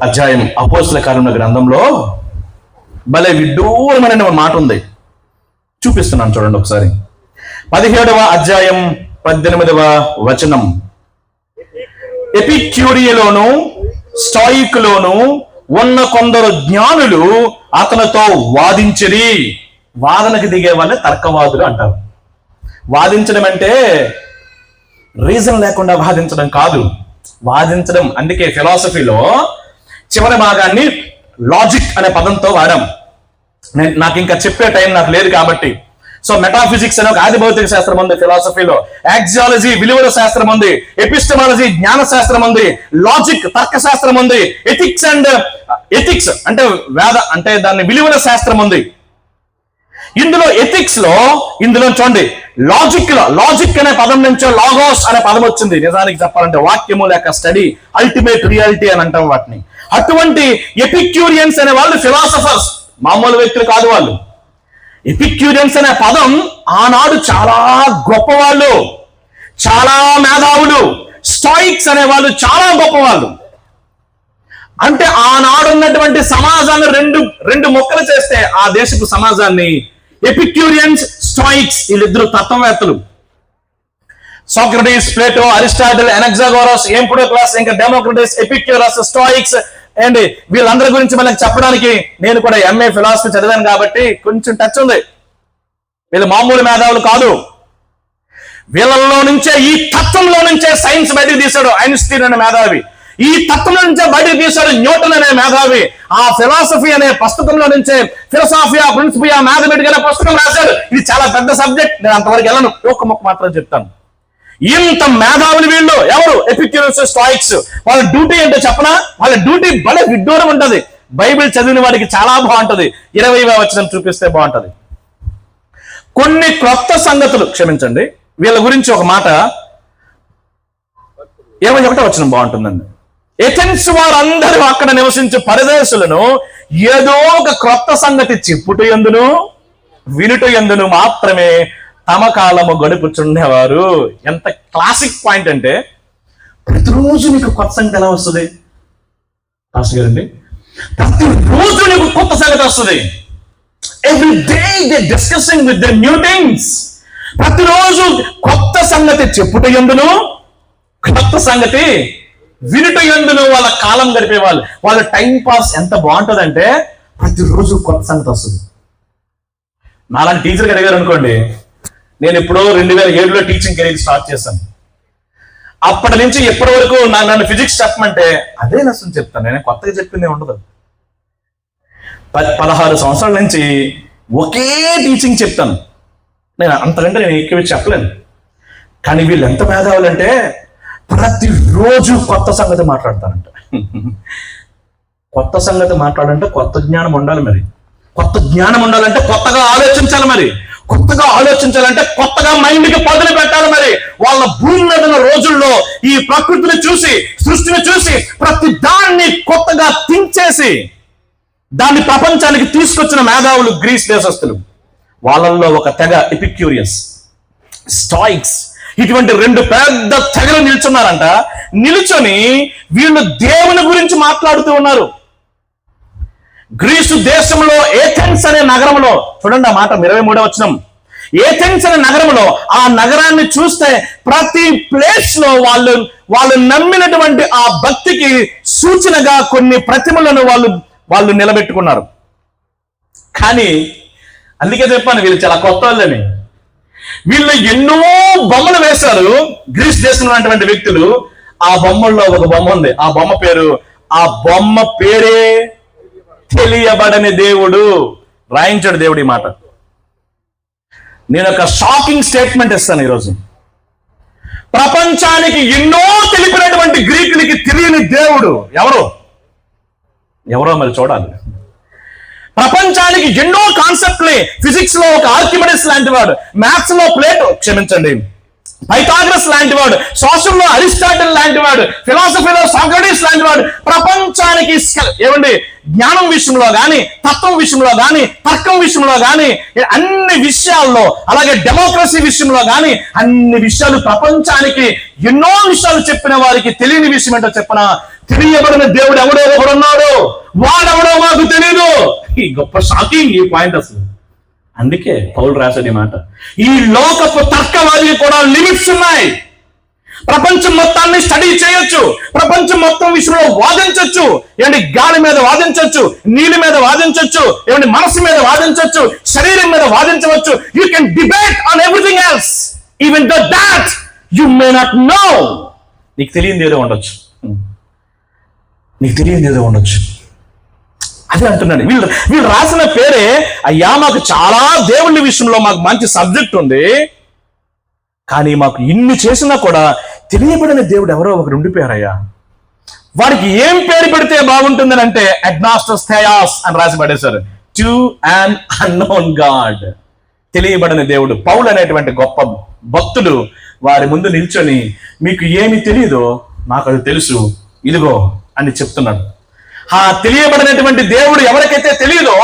అధ్యాయం అపోస్తల కార్యముల గ్రంథంలో భలే విడ్డూరమైన మాట ఉంది, చూపిస్తున్నాను చూడండి ఒకసారి. 17వ అధ్యాయం 18వ వచనం. ఎపిక్యూరియలోను స్టాయిక్లోను ఉన్న కొందరు జ్ఞానులు అతనితో వాదించిరి. వాదనకు దిగే వాళ్ళే తర్కవాదులు అంటారు. వాదించడం అంటే రీజన్ లేకుండా వాదించడం కాదు. వాదించడం అందుకే ఫిలాసఫీలో చివరి భాగాన్ని లాజిక్ అనే పదంతో వాడాం. నాకు ఇంకా చెప్పే టైం నాకు లేదు కాబట్టి. సో మెటాఫిజిక్స్ అనే ఒక ఆది భౌతిక శాస్త్రం ఉంది ఫిలాసఫీలో, యాక్సియాలజీ విలువల శాస్త్రం ఉంది, ఎపిస్టమాలజీ జ్ఞాన శాస్త్రం ఉంది, లాజిక్ తర్క శాస్త్రం ఉంది, ఎథిక్స్ అంటే వేద అంటే దాన్ని విలువల శాస్త్రం ఉంది. ఇందులో ఎథిక్స్ లో ఇందులో చూడండి లాజిక్ అనే పదం నుంచో లాగోస్ అనే పదం వచ్చింది. నిజానికి చెప్పాలంటే వాక్యము లేక స్టడీ, అల్టిమేట్ రియాలిటీ అని అంటాం వాటిని. అటువంటి ఎపిక్యూరియన్స్ అనే వాళ్ళు ఫిలాసఫర్స్, మామూలు వ్యక్తులు కాదు వాళ్ళు. ఎపిక్యూరియన్స్ అనే పదం ఆనాడు చాలా గొప్పవాళ్ళు, చాలా మేధావులు. స్టాయిక్స్ అనే వాళ్ళు చాలా గొప్పవాళ్ళు. అంటే ఆనాడు ఉన్నటువంటి సమాజాన్ని రెండు మొక్కలు చేస్తే ఆ దేశపు సమాజాన్ని ఎపిక్యూరియన్స్, స్టాయిక్స్ వీళ్ళిద్దరు తత్వవేత్తలు. సాక్రటీస్, ప్లేటో, అరిస్టాటిల్, ఎనక్సాగోరస్, ఎంపుడోక్లస్, ఇంకా డెమోక్రటిస్, ఎపిక్యూరస్, స్టాయిక్స్ అండ్ వీళ్ళందరి గురించి మనకి చెప్పడానికి నేను కూడా ఎంఏ ఫిలాసఫీ చదివాను కాబట్టి కొంచెం టచ్ ఉంది. వీళ్ళు మామూలు మేధావులు కాదు. వీళ్ళలో నుంచే, ఈ తత్వంలో నుంచే సైన్స్ బయటకు తీశాడు ఐన్స్టీన్ అనే మేధావి. ఈ తత్వం నుంచే బయటకు తీశాడు న్యూటన్ అనే మేధావి. ఆ ఫిలాసఫీ అనే పుస్తకంలో నుంచే ఫిలాసఫియా ప్రిన్సిపియా మ్యాథమెటిక్స్ అనే పుస్తకం రాశాడు. ఇది చాలా పెద్ద సబ్జెక్ట్, నేను అంతవరకు వెళ్ళను, ఒక మొక్క మాత్రం చెప్తాను. ఇంత మేధావులు వీళ్ళు ఎవరు? ఎపిక్యూరియన్స్, స్టాయిక్స్. వాళ్ళ డ్యూటీ ఏంటో చెప్పనా? వాళ్ళ డ్యూటీ భలే విడ్డూరం ఉంటది. బైబిల్ చదివిన వాడికి చాలా బాగుంటది. 20వ వచనం చూపిస్తే బాగుంటది. కొన్ని క్రొత్త సంగతులు, క్షమించండి, వీళ్ళ గురించి ఒక మాట 21వ వచనం బాగుంటుందండి. ఎథెన్స్ వారందరూ అక్కడ నివసించే పరదేశులను ఏదో ఒక క్రొత్త సంగతి చెప్పుట యందును వినుట యందును మాత్రమే తమ కాలము గడుపుచుండేవారు. ఎంత క్లాసిక్ పాయింట్ అంటే, ప్రతిరోజు నీకు కొత్త సంగతి ఎలా వస్తుంది పాస్టర్ గారండి? ప్రతిరోజు నీకు కొత్త సంగతి వస్తుంది. Every day they discussing with the new things. ప్రతిరోజు కొత్త సంగతి చెప్పుట యందును కొత్త సంగతి వినుట యందును వాళ్ళ కాలం గడిపేవాళ్ళు. వాళ్ళ టైం పాస్ ఎంత బాగుంటుందంటే ప్రతిరోజు కొత్త సంగతి వస్తుంది. నాలాంటి టీచర్కి అడిగారు అనుకోండి, నేను ఎప్పుడో 2007లో టీచింగ్ కెరీర్ స్టార్ట్ చేశాను. అప్పటి నుంచి ఎప్పటి వరకు నన్ను ఫిజిక్స్ చెప్పమంటే అదే లెసన్ చెప్తాను. నేను కొత్తగా చెప్పిందే ఉండదు. 16 సంవత్సరాల నుంచి ఒకే టీచింగ్ చెప్తాను. నేను అంతకంటే నేను ఎక్కువ చెప్పలేను. కానీ వీళ్ళు ఎంత మేధావులు అంటే ప్రతిరోజు కొత్త సంగతి మాట్లాడతారంట. కొత్త సంగతి మాట్లాడంటే కొత్త జ్ఞానం ఉండాలి. మరి కొత్త జ్ఞానం ఉండాలంటే కొత్తగా ఆలోచించాలి. మరి కొత్తగా ఆలోచించాలంటే కొత్తగా మైండ్కి పదులు పెట్టాలి. మరి వాళ్ళ భూమి మీద ఉన్న రోజుల్లో ఈ ప్రకృతిని చూసి, సృష్టిని చూసి ప్రతి దాన్ని కొత్తగా థింక్ చేసి దాన్ని ప్రపంచానికి తీసుకొచ్చిన మేధావులు గ్రీస్ దేశస్తులు. వాళ్ళల్లో ఒక తెగ ఎపిక్యూరియస్, స్టాయిక్స్. ఇటువంటి 2 పెద్ద తెగలు నిల్చున్నారంట. నిల్చొని వీళ్ళు దేవుని గురించి మాట్లాడుతూ ఉన్నారు. గ్రీసు దేశంలో ఏథెన్స్ అనే నగరంలో, చూడండి ఆ మాట 23వ వచనం. ఏథెన్స్ అనే నగరంలో, ఆ నగరాన్ని చూస్తే ప్రతి ప్లేస్ లో వాళ్ళు నమ్మినటువంటి ఆ భక్తికి సూచనగా కొన్ని ప్రతిమలను వాళ్ళు నిలబెట్టుకున్నారు. కానీ అందుకే చెప్పాను వీళ్ళు చాలా కొత్త వాళ్ళని. వీళ్ళు ఎన్నో బొమ్మలు వేశారు గ్రీస్ దేశంలో ఉన్నటువంటి వ్యక్తులు. ఆ బొమ్మల్లో ఒక బొమ్మ ఉంది. ఆ బొమ్మ పేరే తెలియబడని దేవుడు. రాయించాడు దేవుడు ఈ మాట. నేను ఒక షాకింగ్ స్టేట్మెంట్ ఇస్తాను ఈరోజు. ప్రపంచానికి ఎన్నో తెలిపినటువంటి గ్రీకులకి తెలియని దేవుడు ఎవరో మరి చూడాలి. ప్రపంచానికి ఎన్నో కాన్సెప్ట్ని, ఫిజిక్స్ లో ఒక ఆర్కిమిడిస్ లాంటి వాడు, మ్యాథ్స్ లో ప్లేటో, క్షమించండి, పైథాగరస్ లాంటి వాడు, సోషల్లో అరిస్టాటిల్ లాంటి వాడు, ఫిలాసఫీలో సాక్రటీస్ లాంటి వాడు, ప్రపంచానికి ఏమండి జ్ఞానం విషయంలో కానీ, తత్వం విషయంలో కానీ, తర్కం విషయంలో కానీ, అన్ని విషయాల్లో, అలాగే డెమోక్రసీ విషయంలో కానీ అన్ని విషయాలు ప్రపంచానికి ఎన్నో విషయాలు చెప్పిన వారికి తెలియని విషయం ఏంటో చెప్పిన తెలియబడిన దేవుడు ఎవడో ఒకడున్నాడు. వాడెవడో మాకు తెలియదు. ఈ గొప్ప షాకింగ్ ఈ పాయింట్ అసలు. అందుకే పౌలు రాశాడు ఈ మాట. ఈ లోకపు తర్కవాదికి కూడా లిమిట్స్ ఉన్నాయి. ప్రపంచం మొత్తాన్ని స్టడీ చేయొచ్చు, ప్రపంచం మొత్తం విషయంలో వాదించవచ్చు. ఏమంటే గాలి మీద వాదించవచ్చు, నీళ్ళ మీద వాదించవచ్చు, ఏమంటే మనసు మీద వాదించవచ్చు, శరీరం మీద వాదించవచ్చు. You can debate on everything else, even though that you may not know. నీకు తెలియదు ఏదో ఉండొచ్చు, నీకు తెలియదు ఏదో ఉండొచ్చు. అదే అంటున్నాడు. వీళ్ళు రాసిన పేరే, అయ్యా మాకు చాలా దేవుళ్ళ విషయంలో మాకు మంచి సబ్జెక్ట్ ఉంది, కానీ మాకు ఇన్ని చేసినా కూడా తెలియబడిన దేవుడు ఎవరో ఒకరు ఉండిపోయారయ్యా. వారికి ఏం పేరు పెడితే బాగుంటుందని అంటే అగ్నాస్టస్ థెయాస్ అని రాసి పడేశారు. టు అన్ అన్నోన్ గాడ్, తెలియబడిన దేవుడు. పౌలు అనేటువంటి గొప్ప భక్తుడు వారి ముందు నిల్చొని మీకు ఏమి తెలియదో నాకు అది తెలుసు, ఇదిగో అని చెప్తున్నాడు. ఆ తెలియబడినటువంటి దేవుడు ఎవరికైతే తెలియదో,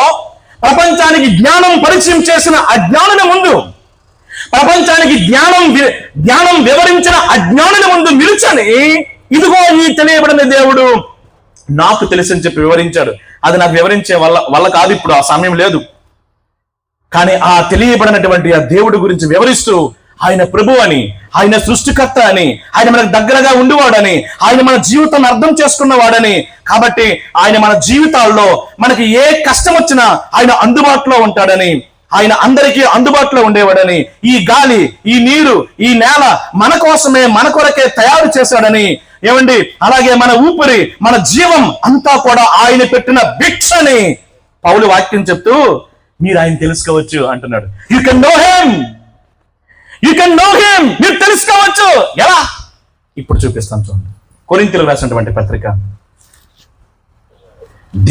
ప్రపంచానికి జ్ఞానం పరిచయం చేసిన అజ్ఞానుల ముందు, ప్రపంచానికి జ్ఞానం వివరించిన అజ్ఞానుల ముందు నిల్చొని ఇదిగో ఈ తెలియబడిన దేవుడు నాకు తెలుసు అని చెప్పి వివరించాడు. అది నాకు వివరించే వల్ల కాదు, ఇప్పుడు ఆ సమయం లేదు. కానీ ఆ తెలియబడినటువంటి ఆ దేవుడి గురించి వివరిస్తూ ఆయన ప్రభు అని, ఆయన సృష్టికర్త అని, ఆయన మనకు దగ్గరగా ఉండేవాడని, ఆయన మన జీవితాన్ని అర్థం చేసుకున్నవాడని, కాబట్టి ఆయన మన జీవితాల్లో మనకి ఏ కష్టం వచ్చినా ఆయన అందుబాటులో ఉంటాడని, ఆయన అందరికీ అందుబాటులో ఉండేవాడని, ఈ గాలి, ఈ నీరు, ఈ నేల మన కోసమే, మన కొరకే తయారు చేశాడని, ఏమండి అలాగే మన ఊపిరి, మన జీవం అంతా కూడా ఆయన పెట్టిన భిక్షని పౌలు వాక్యం చెప్తూ మీరు ఆయన తెలుసుకోవచ్చు అంటున్నాడు. You can know him, you can know him, మీరు తెలుసుకోవచ్చు. ఎలా? ఇప్పుడు చూపిస్తాను చూడండి. కొరింథీయులకు రాసినటువంటి పత్రిక.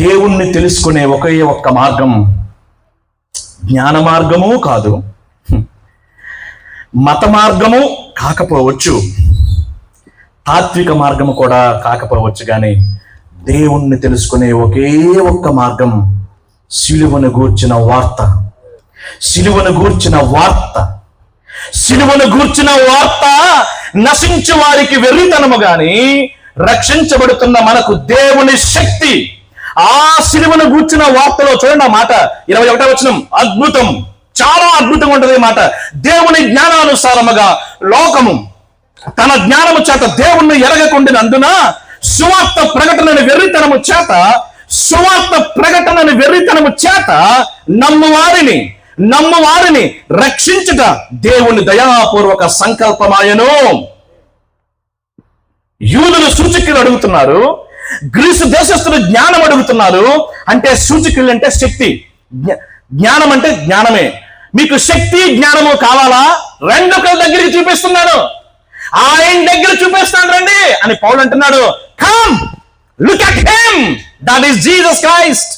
దేవుణ్ణి తెలుసుకునే ఒకే ఒక్క మార్గం జ్ఞాన మార్గము కాదు, మత మార్గము కాకపోవచ్చు, తాత్విక మార్గము కూడా కాకపోవచ్చు, కానీ దేవుణ్ణి తెలుసుకునే ఒకే ఒక్క మార్గం సిలువను గూర్చిన వార్త. సిలువను గూర్చిన వార్త, సిలువను గూర్చిన వార్త నశించు వారికి వెర్రితనము గాని రక్షించబడుతున్న మనకు దేవుని శక్తి. ఆ సిలువను గూర్చిన వార్తలో చూడండి ఆ మాట 21వ వచనం. అద్భుతం, చాలా అద్భుతంగా ఉంటుంది ఈ మాట. దేవుని జ్ఞానానుసారముగా లోకము తన జ్ఞానము చేత దేవుణ్ణి ఎరగకుండినందున సువార్త ప్రకటనని వెర్రితనము చేత, సువార్త ప్రకటనని వెర్రితనము చేత నమ్మువారిని రక్షించుట దేవుని దయాపూర్వక సంకల్పమాయను. యూదులు సూచక్రియలు అడుగుతున్నారు, గ్రీసు దేశస్తులు జ్ఞానం అడుగుతున్నారు. అంటే సూచక్రియలు అంటే శక్తి, జ్ఞానం అంటే జ్ఞానమే. మీకు శక్తి జ్ఞానము కావాలా? రెండు ఒకరి దగ్గరికి చూపిస్తున్నాడు, ఆయన దగ్గర చూపిస్తాను రండి అని పౌలు అంటున్నాడు. Come look at him, that is Jesus Christ.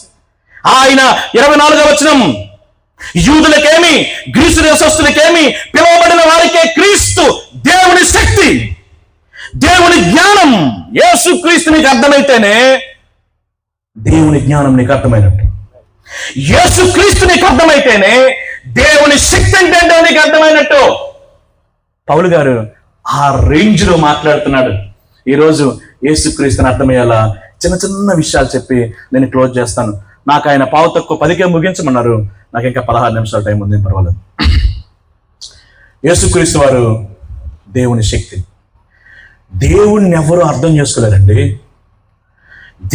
ఆయన 24వ వచనం, యూదులకేమి గ్రీసు దేశస్తులకేమి పిలువబడిన వారికే క్రీస్తు దేవుని శక్తి, దేవుని జ్ఞానం. యేసు క్రీస్తు నీకు అర్థమైతేనే దేవుని జ్ఞానం నీకు అర్థమైనట్టు. యేసు క్రీస్తు నీకు అర్థమైతేనే దేవుని శక్తి అంటే నీకు అర్థమైనట్టు. పౌలు గారు ఆ రేంజ్ లో మాట్లాడుతున్నాడు. ఈరోజు యేసు క్రీస్తుని అర్థమయ్యేలా చిన్న చిన్న విషయాలు చెప్పి నేను క్లోజ్ చేస్తాను. నాకు ఆయన పావు తక్కువ 10కే ముగించమన్నారు, నాకు ఇంకా 16 నిమిషాల టైం ఉంది, పర్వాలేదు. యేసుక్రీస్తు వారు దేవుని శక్తి. దేవుణ్ణి ఎవరు అర్థం చేసుకోలేరండి.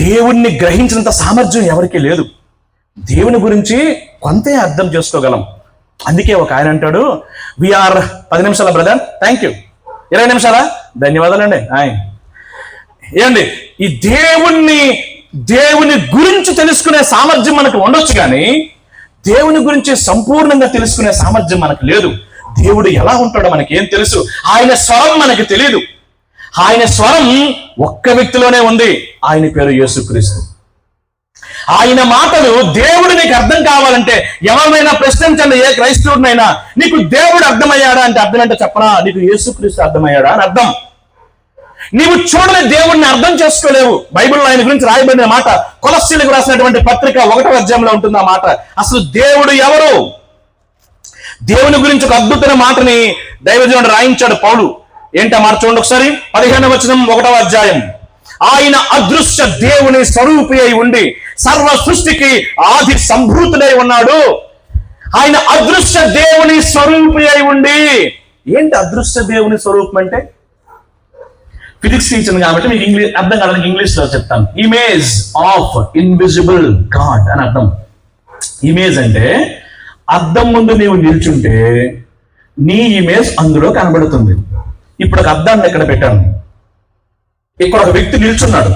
దేవుణ్ణి గ్రహించినంత సామర్థ్యం ఎవరికీ లేదు. దేవుని గురించి కొంతే అర్థం చేసుకోగలం. అందుకే ఒక ఆయన అంటాడు, వీఆర్ 10 నిమిషాల బ్రదర్, థ్యాంక్ యూ. 20 నిమిషాలా? ధన్యవాదాలండి. ఏండి ఈ దేవుని గురించి తెలుసుకునే సామర్థ్యం మనకు ఉండొచ్చు, కానీ దేవుని గురించి సంపూర్ణంగా తెలుసుకునే సామర్థ్యం మనకు లేదు. దేవుడు ఎలా ఉంటాడో మనకి ఏం తెలుసు? ఆయన స్వరం మనకి తెలియదు. ఆయన స్వరం ఒక్క వ్యక్తిలోనే ఉంది, ఆయన పేరు యేసుక్రీస్తు. ఆయన మాటలు దేవుడు నీకు అర్థం కావాలంటే ఎవరినైనా ప్రశ్నించండి, ఏ క్రైస్తవుడినైనా, నీకు దేవుడు అర్థమయ్యాడా అంటే అర్థం అంటే చెప్పనా, నీకు యేసుక్రీస్తు అర్థమయ్యాడా అని అర్థం. నీవు చూడలే దేవుడిని అర్థం చేసుకోలేవు. బైబిల్లో ఆయన గురించి రాయబడిన మాట, కొలస్సీలకు రాసినటువంటి పత్రిక 1వ అధ్యాయంలో ఉంటుంది ఆ మాట. అసలు దేవుడు ఎవరు? దేవుని గురించి ఒక అద్భుతమైన మాటని దైవజనుడు రాయించాడు పౌలు. ఏంటా మాట చూడండి ఒకసారి. 15వ వచనం 1వ అధ్యాయం. ఆయన అదృశ్య దేవుని స్వరూపి అయి ఉండి సర్వ సృష్టికి ఆది సంభూతుడై ఉన్నాడు. ఆయన అదృశ్య దేవుని స్వరూపి అయి ఉండి. ఏంటి అదృశ్య దేవుని స్వరూపం అంటే? ఫిజిక్స్ టీచర్ కాబట్టి మీకు ఇంగ్లీష్ అర్థం కావడానికి ఇంగ్లీష్లో చెప్తాను. ఇమేజ్ ఆఫ్ ఇన్విజిబుల్ గాడ్ అని అర్థం. ఇమేజ్ అంటే అద్దం ముందు నీవు నిల్చుంటే నీ ఇమేజ్ అందులో కనబడుతుంది. ఇప్పుడు ఒక అద్దాన్ని ఎక్కడ పెట్టాను, ఇక్కడ ఒక వ్యక్తి నిల్చున్నాడు.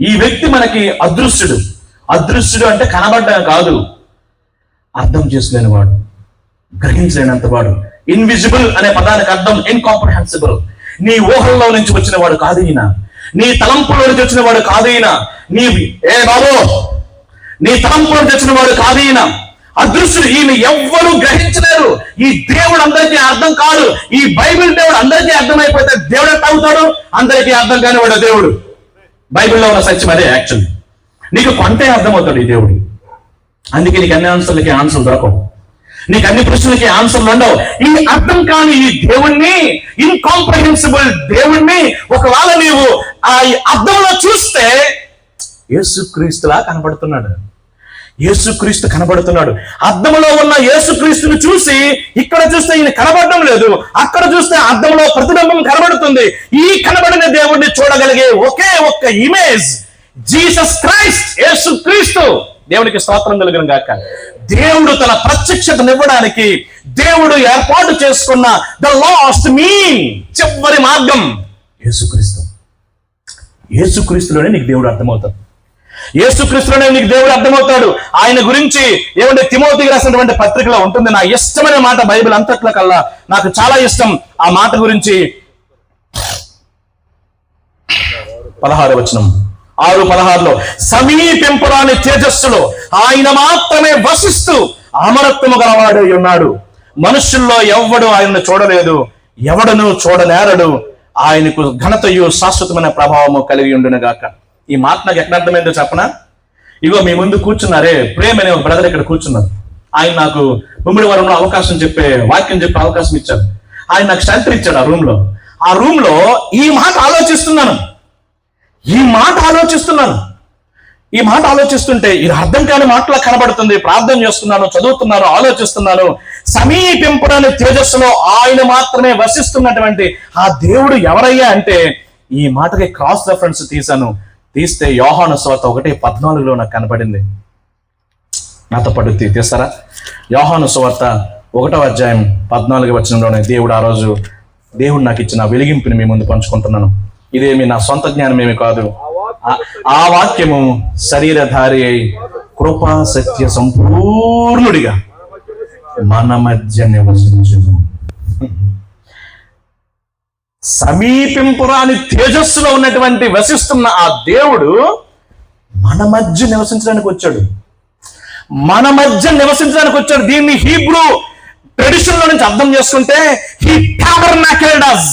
ఈ వ్యక్తి మనకి అదృశ్యుడు. అదృశ్యుడు అంటే కనబడ్డా కాదు, అర్థం చేసుకోలేని వాడు, గ్రహించలేనంత వాడు. ఇన్విజిబుల్ అనే పదానికి అర్థం ఇన్కాంప్రహెన్సిబుల్. నీ ఊహల్లో నుంచి వచ్చిన వాడు కాదు ఈయన, నీ తలంపులో నుంచి వచ్చిన వాడు కాదు ఈయన, నీ తలంపులో నుంచి వచ్చిన వాడు కాదు ఈయన. అదృశ్యుడు, ఈయన ఎవ్వరూ గ్రహించలేరు. ఈ దేవుడు అందరికీ అర్థం కాదు. ఈ బైబిల్ దేవుడు అందరికీ అర్థమైపోతే దేవుడు ఎట్లా అవుతాడు? అందరికీ అర్థం కాని వాడు దేవుడు. బైబిల్లో ఉన్న సత్యం అదే. యాక్చువల్లీ నీకు కొంటే అర్థమవుతాడు ఈ దేవుడు. అందుకే నీకు అన్ని ఆన్సర్లకి ఆన్సర్లు దొరకవు, నీకు అన్ని ప్రశ్నలకి ఆన్సర్లు ఉండవు. ఈ అర్థం కాని ఈ దేవుణ్ణి, ఇన్కాంప్రహెన్సిబుల్ దేవుణ్ణి ఒకవేళ నీవు ఆ అర్థంలో చూస్తే యేసుక్రీస్తులా కనబడుతున్నాడు. యేసుక్రీస్తు కనబడుతున్నాడు. అద్దంలో ఉన్న యేసుక్రీస్తుని చూసి ఇక్కడ చూస్తే ఈయన కనబడడం లేదు, అక్కడ చూస్తే అద్దంలో ప్రతిబింబం కనబడుతుంది. ఈ కనబడిన దేవుడిని చూడగలిగే ఒకే ఒక్క ఇమేజ్ జీసస్ క్రైస్ట్, యేసుక్రీస్తు. దేవునికి స్తోత్రం కలుగును గాక. దేవుడు తన ప్రత్యక్షతనివ్వడానికి దేవుడు ఏర్పాటు చేసుకున్న ద లాస్ట్ మీన్, చివరి మార్గం యేసుక్రీస్తు. యేసుక్రీస్తులోనే నీకు దేవుడు అర్థమవుతాడు. యేసుక్రీస్తులోనే నీకు దేవుడు అర్థమవుతాడు. ఆయన గురించి ఏమంటే తిమోతికి రాసినటువంటి పత్రికలో ఉంటుంది. నా ఇష్టమైన మాట బైబిల్ అంతట్లో కల్లా నాకు చాలా ఇష్టం ఆ మాట గురించి. 16వ వచనం, 6:16లో సమీపింపరాని తేజస్సులో ఆయన మాత్రమే వసిస్తూ అమరత్వము గలవాడై ఉన్నాడు. మనుషుల్లో ఎవ్వడు ఆయనను చూడలేదు, ఎవడను చూడనేరడు. ఆయనకు ఘనతయు శాశ్వతమైన ప్రభావము కలిగి ఉండును గాక. ఈ మాట నాకు ఎక్కడ అర్థమైందో చెప్పనా? ఇగో మీ ముందు కూర్చున్నారే ప్రేమ్ అనే ఒక బ్రదర్ ఇక్కడ కూర్చున్నారు. ఆయన నాకు ముమ్మిడివరంలో అవకాశం చెప్పే వాక్యం చెప్పే అవకాశం ఇచ్చారు. ఆయన నాకు షెల్టర్ ఇచ్చాడు ఆ రూమ్ లో ఈ మాట ఆలోచిస్తున్నాను. ఈ మాట ఆలోచిస్తుంటే ఇది అర్థం కాని మాటలా కనబడుతుంది. ప్రార్థన చేస్తున్నాను, చదువుతున్నాను, ఆలోచిస్తున్నాను. సమీపింపడాని తేజస్సులో ఆయన మాత్రమే వసిస్తున్నటువంటి ఆ దేవుడు ఎవరయ్యా అంటే ఈ మాటకి క్రాస్ రెఫరెన్స్ తీస్తే యోహాను సువార్త 1:14లో నాకు కనపడింది. నాతో పాటు తీస్తారా? యోహాను సువార్త 1వ అధ్యాయం 14వ వచనంలోనే దేవుడు ఆ రోజు దేవుడు నాకు ఇచ్చిన వెలిగింపుని మీ ముందు పంచుకుంటున్నాను. ఇదేమి నా సొంత జ్ఞానమేమి కాదు. ఆ వాక్యము శరీరధారి అయి కృపా సత్య సంపూర్ణుడిగా మన మధ్య నివసించును. సమీపింపురాని తేజస్సులో ఉన్నటువంటి వసిస్తున్న ఆ దేవుడు మన మధ్య నివసించడానికి వచ్చాడు. దీన్ని హీబ్రూ ట్రెడిషన్ లో నుంచి అర్థం చేసుకుంటే హీ టాబర్నాకిల్డ్ us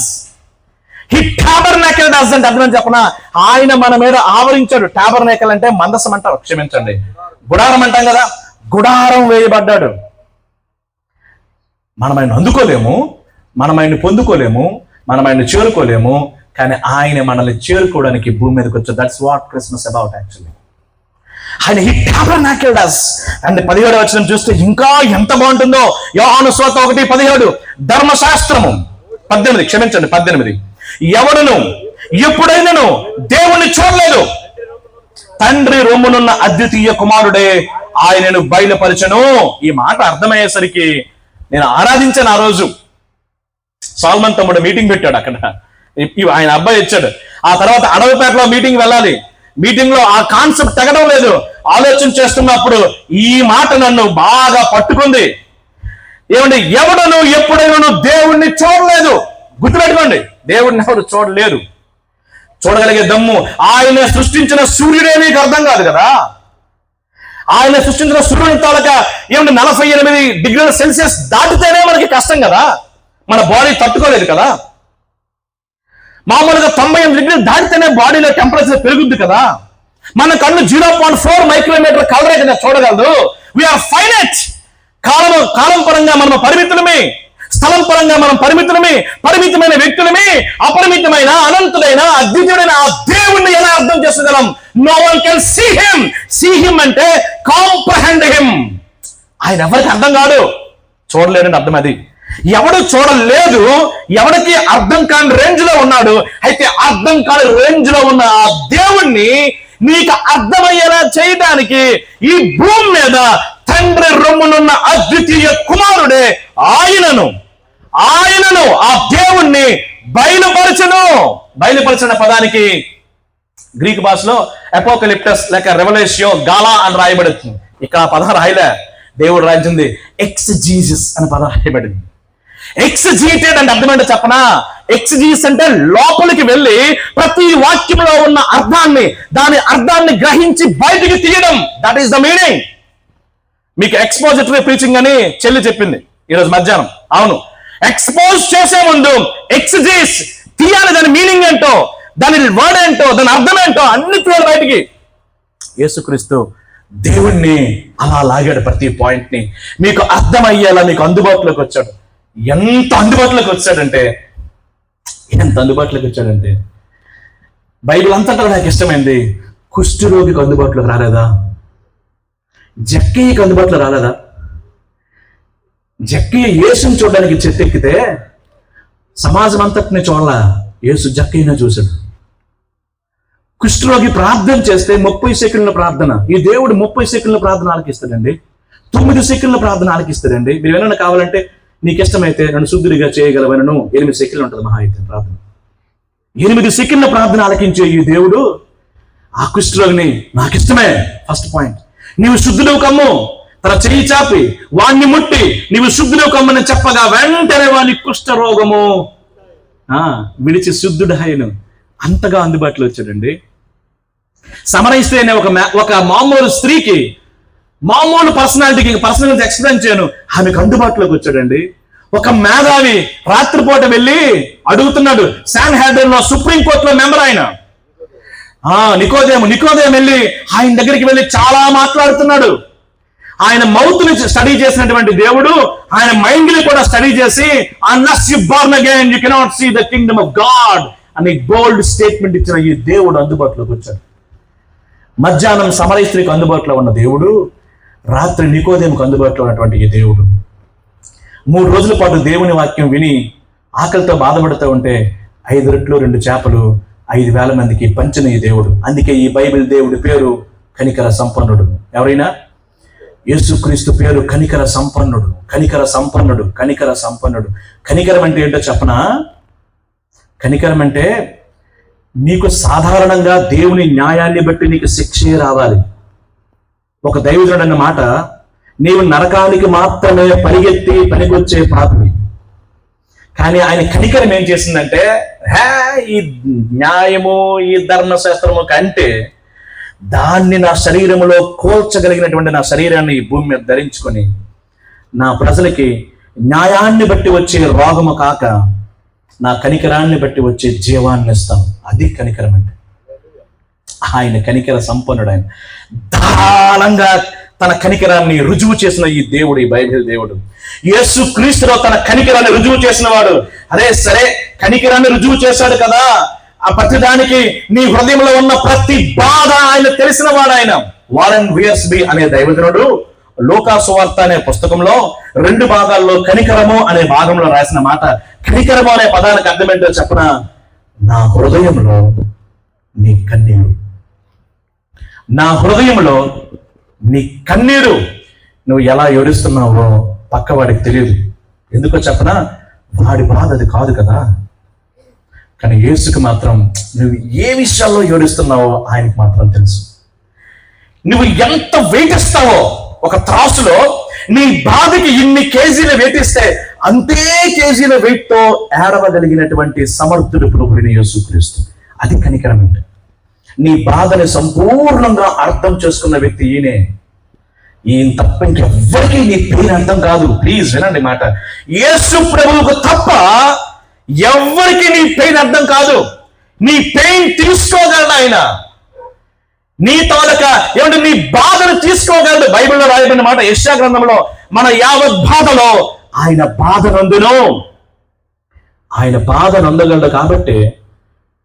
అంటే అర్థం చెప్పనా? ఆయన మన మీద ఆవరించాడు. టాబర్నాకిల్ అంటే మందసం అంటారు, క్షమించండి, గుడారం అంటాం కదా. గుడారం వేయబడ్డాడు. మనం ఆయన అందుకోలేము, మనం ఆయన పొందుకోలేము, మనం ఆయన చేరుకోలేము, కానీ ఆయన మనల్ని చేరుకోవడానికి భూమి మీదకి వచ్చాడు. That's what Christmas about actually. ఆయన హీ టాబర్నాకిల్డ్ us. అండ్ 17వ వచనం చూస్తే ఇంకా ఎంత బాగుంటుందో. యోహాను సువార్త 1:17 ధర్మశాస్త్రము 18 ఎవడును ఎప్పుడైనాను దేవుణ్ణి చూడలేదు, తండ్రి రొమ్మునున్న అద్వితీయ కుమారుడే ఆయనను బయలుపరచను. ఈ మాట అర్థమయ్యేసరికి నేను ఆరాధించాను. ఆ రోజు సాల్మన్ తమ్ముడు మీటింగ్ పెట్టాడు అక్కడ, ఆయన అబ్బాయి ఇచ్చాడు. ఆ తర్వాత అడవిపేటలో మీటింగ్ వెళ్ళాలి. మీటింగ్ లో ఆ కాన్సెప్ట్ తెగడం లేదు. ఆలోచన చేస్తున్నప్పుడు ఈ మాట నన్ను బాగా పట్టుకుంది. ఏమండి, ఎవడను ఎప్పుడైనా దేవుణ్ణి చూడలేదు. గుర్తుపెట్టుకోండి, దేవుడిని ఎవరు చూడలేరు. చూడగలిగే దమ్ము ఆయన సృష్టించిన సూర్యుడే నీకు అర్థం కాదు కదా. ఆయన సృష్టించిన సూర్యుని తాలూక ఏమంటే 48 డిగ్రీల సెల్సియస్ దాటితేనే మనకి కష్టం కదా, మన బాడీ తట్టుకోలేదు కదా. మామూలుగా 98 డిగ్రీలు దాటితేనే బాడీలో టెంపరేచర్ పెరుగుద్ది కదా. మన కన్ను 0.4 మైక్రోమీటర్ కలరే కదా చూడగలదు. We are finite. కాలం పరంగా మనం పరిమితులమే, స్థలం పరంగా మనం పరిమితులమే, పరిమితమైన వ్యక్తులమే. అపరిమితమైన అనంతుడైన అద్వితీయుడైన ఆ దేవుణ్ణి ఎలా అర్థం చేసుకోగలం? No one can see him అంటే కాంప్రహెండ్ హిమ్. ఆయన ఎవరికి అర్థం కాడు, చూడలేడని అర్థం. అది ఎవడు చూడలేదు, ఎవరికి అర్థం కాని రేంజ్ లో ఉన్నాడు. అయితే అర్థం కాని రేంజ్ లో ఉన్న ఆ దేవుణ్ణి నీకు అర్థమయ్యేలా చేయడానికి ఈ భూమి మీద తండ్రి రొమ్మునున్న అద్వితీయ కుమారుడే ఆయనను ఆ దేవుణ్ణి బయలుపరచిన పదానికి గ్రీక్ భాషలో అపోకలిప్టస్ లేక రెవల్యూషియో గాలా అని రాయబడుతుంది. ఇక ఆ పదం రాయలే, దేవుడు రాయించింది ఎక్స్జీసస్ అనే పదం రాయబడింది. ఎక్స్జీటెడ్ అంటే అర్థం ఏంటో చెప్పనా? ఎక్స్జీస్ అంటే లోపలికి వెళ్ళి ప్రతి వాక్యంలో ఉన్న దాని అర్థాన్ని గ్రహించి బయటికి తీయడం. That is the meaning. మీకు ఎక్స్పోజిటరీ ప్రీచింగ్ అని చెల్లి చెప్పింది ఈరోజు మధ్యాహ్నం. అవును, ఎక్స్పోజ్ చేసే ముందు ఎక్స్జీస్ తీయాలి. దాని మీనింగ్ ఏంటో, దాని వర్డ్ ఏంటో, దాని అర్థం ఏంటో అన్ని తీయాలి బయటికి. యేసుక్రీస్తు దేవుణ్ణి అలా లాగాడు. ప్రతి పాయింట్ ని మీకు అర్థమయ్యేలా మీకు అందుబాటులోకి వచ్చాడు. ఎంత అందుబాటులోకి వచ్చాడంటే బైబిల్ అంతటా నాకు ఇష్టమైంది. కుష్ఠరోగికి అందుబాటులోకి రాలేదా? జక్కయ్యకి అందుబాటులో రాలేదా? జక్కయ్య యేసుని చూడడానికి చెట్టు ఎక్కితే సమాజం అంతటిని చూడాల, యేసు జక్కయ్యనే చూశాడు. కుష్ఠరోగి ప్రార్థన చేస్తే 30 సెకండ్ల ప్రార్థన, ఈ దేవుడు 30 సెకండ్ల ప్రార్థన ఆలకిస్తాడండి. 9 సెకండ్ల ప్రార్థన ఆలకిస్తాడండి. మీరు ఏమైనా కావాలంటే నీకు ఇష్టమైతే నన్ను శుద్ధుడిగా చేయగలవనను 8 సెకండ్లు ఉంటుంది మహా అయితే ప్రార్థన. 8 సెకండ్ల ప్రార్థన ఆలకించే ఈ దేవుడు ఆ కుష్ఠరోగిని నాకు ఇష్టమే. ఫస్ట్ పాయింట్, నీవు శుద్ధుడు కమ్ము, తన చెయ్యి చాపి వాణ్ణి ముట్టి నీవు శుద్ధుడు కమ్మని చెప్పగా వెంటనే వాని కుష్ఠ రోగము విడిచి శుద్ధుడు అయిను. అంతగా అందుబాటులో వచ్చాడండి. సమరయిస్తే అనే ఒక మామూలు స్త్రీకి మామూలు పర్సనాలిటీ ఎక్స్ప్లెయిన్ చేయను, ఆమెకు అందుబాటులోకి వచ్చాడండి. ఒక మేధావి రాత్రిపూట వెళ్ళి అడుగుతున్నాడు. శాన్ హ్యాడన్ లో సుప్రీంకోర్టులో మెంబర్ ఆయన నికోదేము వెళ్ళి ఆయన దగ్గరికి వెళ్ళి చాలా మాట్లాడుతున్నాడు. ఆయన మౌత్ ని స్టడీ చేసినటువంటి దేవుడు ఆయన మైండ్ ని కూడా స్టడీ చేసి unless you born again you cannot see the kingdom of God అని బోల్డ్ స్టేట్మెంట్ ఇచ్చిన ఈ దేవుడు అందుబాటులోకి వచ్చాడు. మధ్యాహ్నం సమరయ స్త్రీకి అందుబాటులో ఉన్న దేవుడు రాత్రి నికోదేముకు అందుబాటులో ఉన్నటువంటి ఈ దేవుడు 3 రోజుల పాటు దేవుని వాక్యం విని ఆకలితో బాధపడుతూ ఉంటే 5 రొట్టెలు 2 చేపలు 5,000 మందికి పంచిన ఈ దేవుడు. అందుకే ఈ బైబిల్ దేవుడి పేరు కనికర సంపన్నుడు. ఎవరైనా యేసుక్రీస్తు పేరు కనికర సంపన్నుడు. కనికరం అంటే ఏంటో చెప్పనా? కనికరం అంటే నీకు సాధారణంగా దేవుని న్యాయాన్ని బట్టి నీకు శిక్షే రావాలి. ఒక దైవజనుడు అన్న మాట, నీవు నరకానికి మాత్రమే పరిగెత్తి పనికొచ్చే పాపి. కానీ ఆయన కనికరం ఏం చేసిందంటే, ఈ న్యాయము ఈ ధర్మశాస్త్రము కంటే దాన్ని నా శరీరములో కోల్చగలిగినటువంటి నా శరీరాన్ని ఈ భూమి మీద ధరించుకొని నా ప్రజలకి న్యాయాన్ని బట్టి వచ్చే రోగము కాక నా కనికరాన్ని బట్టి వచ్చే జీవాన్ని ఇస్తాను. అది కనికరం అంటే. ఆయన కనికర సంపన్నుడు. ఆయన ధారాళంగా తన కనికరాన్ని రుజువు చేసిన ఈ దేవుడు, ఈ బైబిల్ దేవుడు యేసుక్రీస్తులో తన కనికరాన్ని రుజువు చేసిన వాడు. అదే సరే, కనికరాన్ని రుజువు చేశాడు కదా, ఆ ప్రతిదానికి నీ హృదయంలో ఉన్న ప్రతి బాధ ఆయన తెలిసిన వాడు. ఆయన వారెన్ వియర్స్బీ అనే దైవజనుడు లూకా సువార్త అనే పుస్తకంలో 2 భాగాల్లో కనికరము అనే భాగంలో రాసిన మాట, కనికరము అనే పదానికి అర్థం ఏంటో చెప్పనా? నా హృదయంలో నీ కన్నీరు, నా హృదయంలో నీ కన్నీరు. నువ్వు ఎలా ఏడుస్తున్నావో పక్కవాడికి తెలియదు. ఎందుకో చెప్పనా? వాడి బాధ అది కాదు కదా. కానీ యేసుకు మాత్రం నువ్వు ఏ విషయాల్లో ఏడుస్తున్నావో ఆయనకు మాత్రం తెలుసు. నువ్వు ఎంత వెయిట్ ఇస్తావో, ఒక త్రాసులో నీ బాధకి ఇన్ని కేజీల వెయిట్ ఇస్తే అంతే కేజీల వెయిట్ తో ఏడవగలిగినటువంటి సమర్థుడు ప్రభువైన యేసుక్రీస్తు. అది కనికరం అంటే. నీ బాధని సంపూర్ణంగా అర్థం చేసుకున్న వ్యక్తి ఈయనే. ఈయన తప్ప ఇంకెవ్వరికి నీ పెయిన్ అర్థం కాదు. ప్లీజ్ వినండి మాట. యేసు ప్రభువుకు తప్ప ఎవ్వరికి నీ పెయిన్ అర్థం కాదు. నీ పెయిన్ తీసుకోగలడు ఆయన. నీ తాలూక ఏమంటే నీ బాధను తీసుకోగలడు. బైబిల్లో రాయబడిన మాట యెషయా గ్రంథంలో, మన యావత్ బాధలో ఆయన బాధ నందును. ఆయన బాధ నందగలడు కాబట్టి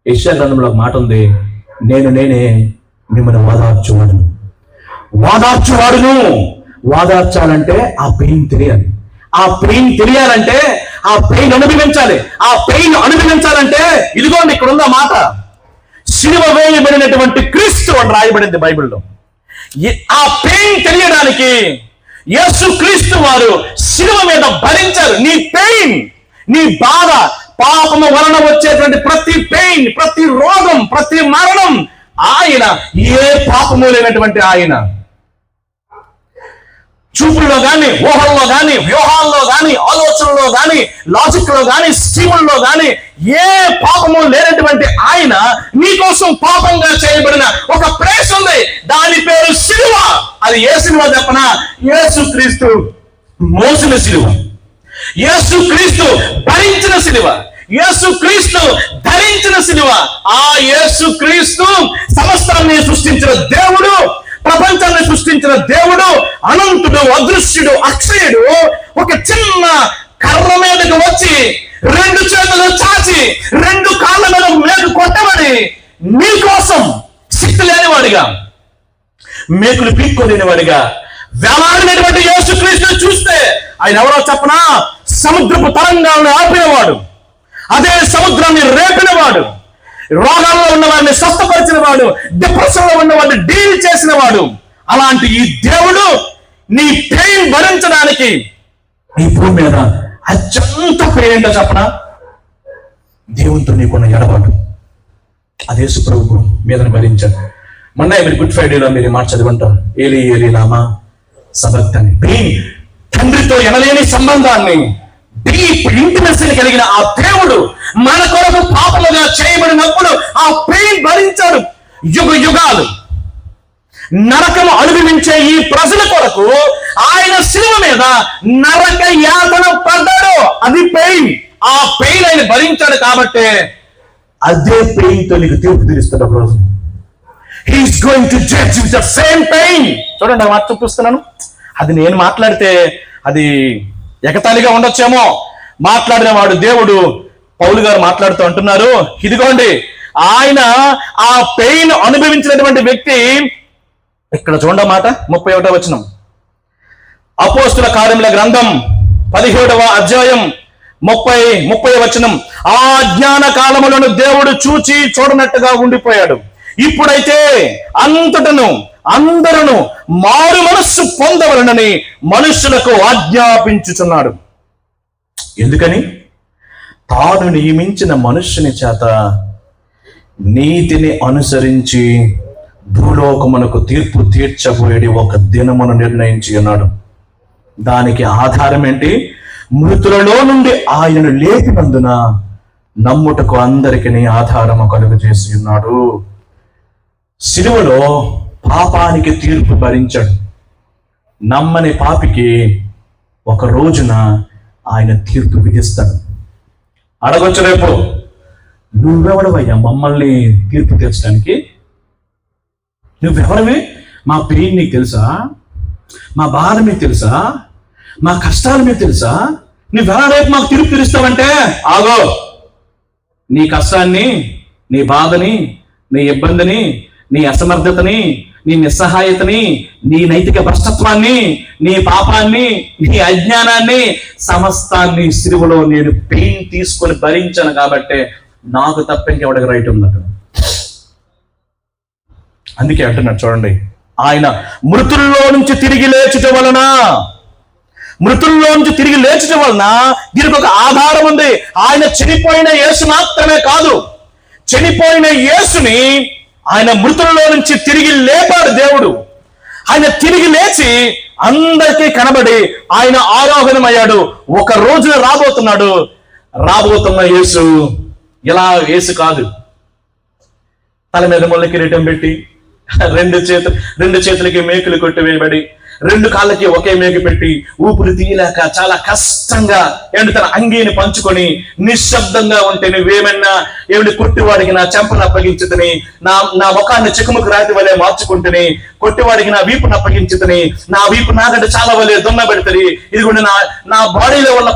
యెషయా గ్రంథంలో మాట ఉంది, నేనే మిమ్మల్ని ఓదార్చువాడును. ఓదార్చాలంటే ఆ పెయిన్ తెలియాలి, ఆ పెయిన్ తెలియాలంటే, ఆ పెయిన్ అనుభవించాలి. ఆ పెయిన్ అనుభవించాలంటే ఇదిగోండి ఇక్కడ ఉన్న మాట, సిలువ వేయబడినటువంటి క్రీస్తు అని రాయబడింది బైబిల్లో. ఆ పెయిన్ తెలియడానికి యేసు క్రీస్తు వారు సిలువ మీద భరించారు. నీ పెయిన్, నీ బాధ, పాపము వలన వచ్చేటువంటి ప్రతి పెయిన్, ప్రతి రోగం, ప్రతి మరణం ఆయన, ఏ పాపము లేనటువంటి ఆయన చూపుల్లో గాని, ఊహల్లో గాని, వ్యూహాల్లో గాని, ఆలోచనలో గాని, లాజిక్ లో గాని, స్కీముల్లో గాని ఏ పాపము లేనటువంటి ఆయన నీకోసం పాపంగా చేయబడిన ఒక ప్లేస్ ఉంది. దాని పేరు సిలువ. అది ఏ సిలువ చెప్పనా? యేసు క్రీస్తు మోసిన సిలువ, యేసు క్రీస్తు భరించిన సిలువ, యేసు క్రీస్తు ధరించిన సిలువ. ఆ యేసు క్రీస్తు సమస్తాన్ని సృష్టించిన దేవుడు, ప్రపంచాన్ని సృష్టించిన దేవుడు, అనంతుడు, అదృశ్యుడు, అక్షయుడు ఒక చిన్న కర్ర మీదకు వచ్చి 2 చేతులు చాచి 2 కాళ్ళ మీద మేకు కొట్టబడి నీకోసం శక్తి లేనివాడిగా, మేకులు పీక్కోలేనివాడిగా వేలాడినటువంటి యేసుక్రీస్తును చూస్తే ఆయన ఎవరో చెప్పనా? సముద్రపు తరంగాలను ఆపినవాడు, అదే సముద్రాన్ని రేపినవాడు, రోగాల్లో ఉన్నవాడిని స్వస్థపరిచిన వాడు, డిప్రెషన్ లో ఉన్నవాడిని డీల్ చేసిన వాడు. అలాంటి ఈ దేవుడు నీ పెయిన్ భరించడానికి ఈ భూమి మీద అత్యంత పెయిన్ ఏంటో చెప్పనా? దేవునితో నీకున్న ఎడబాటు. అదే సుప్రభు మీదను భరించాడు. మొన్న మీరు గుడ్ ఫ్రైడేలో మీరు మాట చదివంటారు, ఏలి ఏలి లామా సబక్తని. పెయిన్, తండ్రితో ఎనలేని సంబంధాన్ని, డీప్ ఇంటిమెసీని కలిగిన ఆ దేవుడు మన కొరకు పాపలుగా చేయబడినప్పుడు ఆ పెయిన్ భరించాడు. యుగ యుగాలు నరకము అనుభవించే ఈ ప్రజల కొరకు ఆయన శిలువ మీద నరక యాతన పడ్డాడు. అది పెయిన్. ఆ పెయిన్ ఆయన భరించాడు కాబట్టి అదే పెయిన్ తో నీకు తీర్పు తీరుస్తాడు ఒక రోజు. He's going to judge with the same pain. చూడండి ఆ మాట చూపిస్తున్నాను. అది నేను మాట్లాడితే అది ఎగతాళిగా ఉండొచ్చేమో. మాట్లాడిన వాడు దేవుడు. పౌలు గారు మాట్లాడుతూ అంటున్నారు, ఇదిగోండి ఆయన ఆ పెయిన్ అనుభవించినటువంటి వ్యక్తి. ఇక్కడ చూడండి మాట 31వ వచనం, అపోస్తుల కార్యముల గ్రంథం 17వ అధ్యాయం 30వ వచనం. ఆ జ్ఞాన కాలములను దేవుడు చూచి చూడనట్టుగా ఉండిపోయాడు. ఇప్పుడైతే అంతటను అందరూ మారు మనస్సు పొందవలనని మనుషులకు ఆజ్ఞాపించుచున్నాడు. ఎందుకని? తాను నియమించిన మనుష్యుని చేత నీతిని అనుసరించి భూలోకమునకు తీర్పు తీర్చబోయేది ఒక దినమును నిర్ణయించి ఉన్నాడు. దానికి ఆధారం ఏంటి? మృతులలో నుండి ఆయనను లేపినందున నమ్ముటకు అందరికీ ఆధారము కలుగజేసి ఉన్నాడు. సిలువలో పాపానికి తీర్పు భరించాడు. నమ్మని పాపికి ఒక రోజున ఆయన తీర్పు విధిస్తాడు. అడగొచ్చు రేపు, నువ్వెవడవయ్యా మమ్మల్ని తీర్పు తీర్చడానికి? నువ్వెవడవి? మా పెయిన్ నీకు తెలుసా? మా బాధ మీకు తెలుసా? మా కష్టాలు మీకు తెలుసా? నువ్వెవడ రేపు మాకు తీర్పు తీరుస్తావంటే, ఆగో, నీ కష్టాన్ని, నీ బాధని, నీ ఇబ్బందిని, నీ అసమర్థతని, నీ నిస్సహాయతని, నీ నైతిక భ్రష్టత్వాన్ని, నీ పాపాన్ని, నీ అజ్ఞానాన్ని, సమస్తాన్ని సిలువలో నేను పెయిన్ తీసుకొని భరించాను కాబట్టి నాకు తప్ప ఇంకెవడికి రైట్ ఉంది అక్కడ. అందుకే అంటున్నాడు చూడండి, ఆయన మృతుల్లో నుంచి తిరిగి లేచుట వలన, మృతుల్లో నుంచి తిరిగి లేచుట వలన దీనికి ఒక ఆధారం ఉంది. ఆయన చనిపోయిన యేసు మాత్రమే కాదు, చనిపోయిన యేసుని ఆయన మృతుల్లో నుంచి తిరిగి లేపాడు దేవుడు. ఆయన తిరిగి లేచి అందరికీ కనబడి ఆయన ఆరోహణమయ్యాడు. ఒక రోజున రాబోతున్నాడు. రాబోతున్న యేసు ఇలా యేసు కాదు, తల మీద ముళ్ళ కిరీటం పెట్టి, రెండు చేతులకి మేకులు కొట్టివేయబడి, 2 కాళ్ళకి ఒకే మేకు పెట్టి, ఊపిరి తీయలేక చాలా కష్టంగా తన అంగీని పంచుకొని నిశ్శబ్దంగా ఉంటే, నువ్వేమన్నా కొట్టివాడికి నా చెంపను అప్పగించుతని, నా ముఖాన్ని చెకుముకు రాతి వలె మార్చుకుంటుని, కొట్టివాడికి నా వీపును అప్పగించుతని, నా వీపు నాకంటే చాలా వలె దున్న పెడుతుంది. ఇదిగోండి నా బాడీలో ఉన్న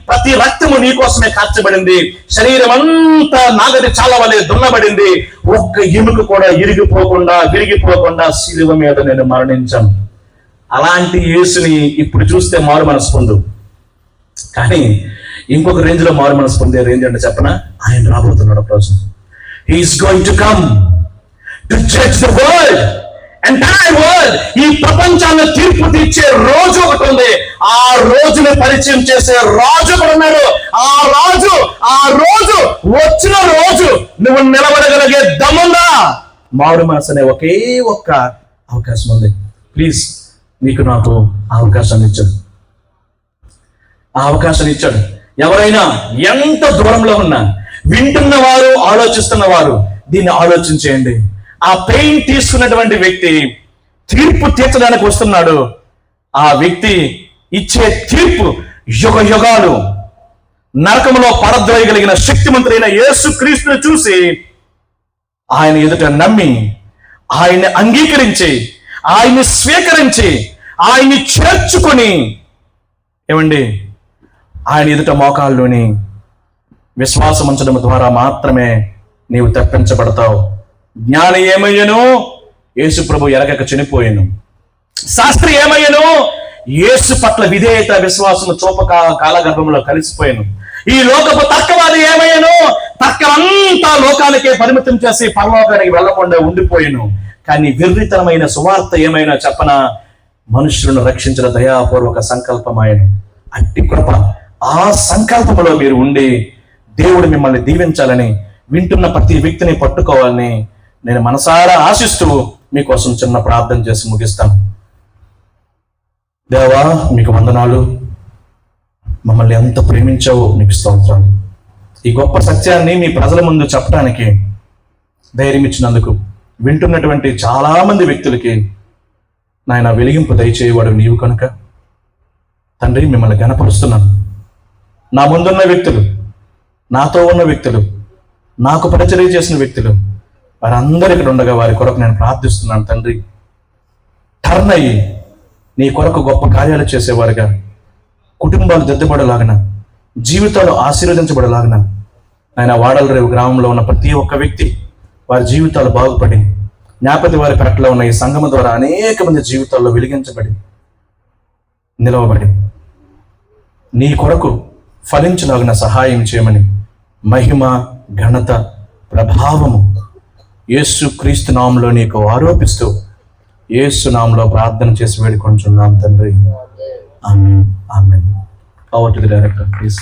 ప్రతి రక్తము నీకోసమే కార్చబడింది. శరీరం అంతా నాగటి చాలా వలె దున్నబడింది. ఒక్క ఎముక కూడా విరిగిపోకుండా శిలువ మీద నేను మరణించాను. అలాంటి యేసుని ఇప్పుడు చూస్తే మారు మనసు పొందు. కానీ ఇంకొక రేంజ్ లో మారు మనసు పొందే రేంజ్ అంటే చెప్పనా, ఆయన రాబోతున్నాడు రోజు. He's going to come to judge the world, entire world. ఈ ప్రపంచాన్ని తీర్పు తీర్చే రోజు ఒకటి ఉంది. ఆ రోజుని పరిచయం చేసే రాజు కూడా ఉన్నాడు. ఆ రోజు వచ్చిన రోజు నువ్వు నిలబడగలిగే దమ్ముందా? మారు మనసు అనే ఒకే ఒక్క అవకాశం ఉంది. ప్లీజ్, నీకు నాకు ఆ అవకాశాన్ని ఇచ్చాడు. ఆ అవకాశాన్ని ఇచ్చాడు. ఎవరైనా ఎంత దూరంలో ఉన్నా, వింటున్న వారు, ఆలోచిస్తున్న వారు దీన్ని ఆలోచించేయండి. ఆ పెయిన్ తీసుకున్నటువంటి వ్యక్తి తీర్పు తీర్చడానికి వస్తున్నాడు. ఆ వ్యక్తి ఇచ్చే తీర్పు యుగ యుగాలు నరకములో పడద్రోయగలిగిన శక్తిమంతుడైన యేసు క్రీస్తుని చూసి ఆయన ఎదుట నమ్మి, ఆయన్ని అంగీకరించి, ఆయన్ని స్వీకరించి, ఆయన్ని చేర్చుకొని, ఏమండి, ఆయన ఎదుట మోకాల్లోని విశ్వాసం ఉంచడం ద్వారా మాత్రమే నీవు తప్పించబడతావు. జ్ఞాని ఏమయ్యను? యేసు ప్రభు ఎరగక చనిపోయాను. శాస్త్రి ఏమయ్యను? యేసు పట్ల విధేయత విశ్వాసము చూపక కాలగర్భంలో కలిసిపోయాను. ఈ లోకపు తర్కవాది ఏమయ్యను? తర్కమంతా లోకానికే పరిమితం చేసి పరలోకానికి వెళ్ళకుండా ఉండిపోయాను. కానీ వెర్రితనమైన సువార్త ఏమైనా చెప్పన, మనుషులను రక్షించిన దయాపూర్వక సంకల్పమాయను. అట్టి కృప, ఆ సంకల్పంలో మీరు ఉండి దేవుడు మిమ్మల్ని దీవించాలని, వింటున్న ప్రతి వ్యక్తిని పట్టుకోవాలని నేను మనసారా ఆశిస్తూ మీకోసం చిన్న ప్రార్థన చేసి ముగిస్తాను. దేవా, మీకు వందనాలు. మమ్మల్ని ఎంత ప్రేమించావో మీకు స్తోత్రాలు. ఈ గొప్ప సత్యాన్ని మీ ప్రజల ముందు చెప్పడానికి ధైర్యం ఇచ్చినందుకు, వింటున్నటువంటి చాలా మంది వ్యక్తులకి నాయన వెలిగింపు దయచేయవాడు నీవు కనుక తండ్రి, మిమ్మల్ని ఘనపరుస్తున్నాను. నా ముందున్న వ్యక్తులు, నాతో ఉన్న వ్యక్తులు, నాకు పరిచర్య చేసిన వ్యక్తులు, వారందరూ ఇక్కడ ఉండగా వారి కొరకు నేను ప్రార్థిస్తున్నాను తండ్రి. టర్న్ అయ్యి నీ కొరకు గొప్ప కార్యాలు చేసేవారుగా, కుటుంబాలు దిద్దబడలాగన, జీవితాలు ఆశీర్వదించబడలాగన, ఆయన వాడల రేవు గ్రామంలో ఉన్న ప్రతి ఒక్క వ్యక్తి వారి జీవితాలు బాగుపడి, జ్ఞాపతి వారి పేటలో ఉన్న ఈ సంఘం ద్వారా అనేక మంది జీవితాల్లో వెలిగించబడి నిలవబడి నీ కొరకు ఫలించలాగిన సహాయం చేయమని మహిమ, ఘనత, ప్రభావము యేసు క్రీస్తు నామంలో నీకు ఆరోపిస్తూ యేసు నామంలో ప్రార్థన చేసి వేడుకొంచున్నాం తండ్రి. Amen. Amen. Power to the director please.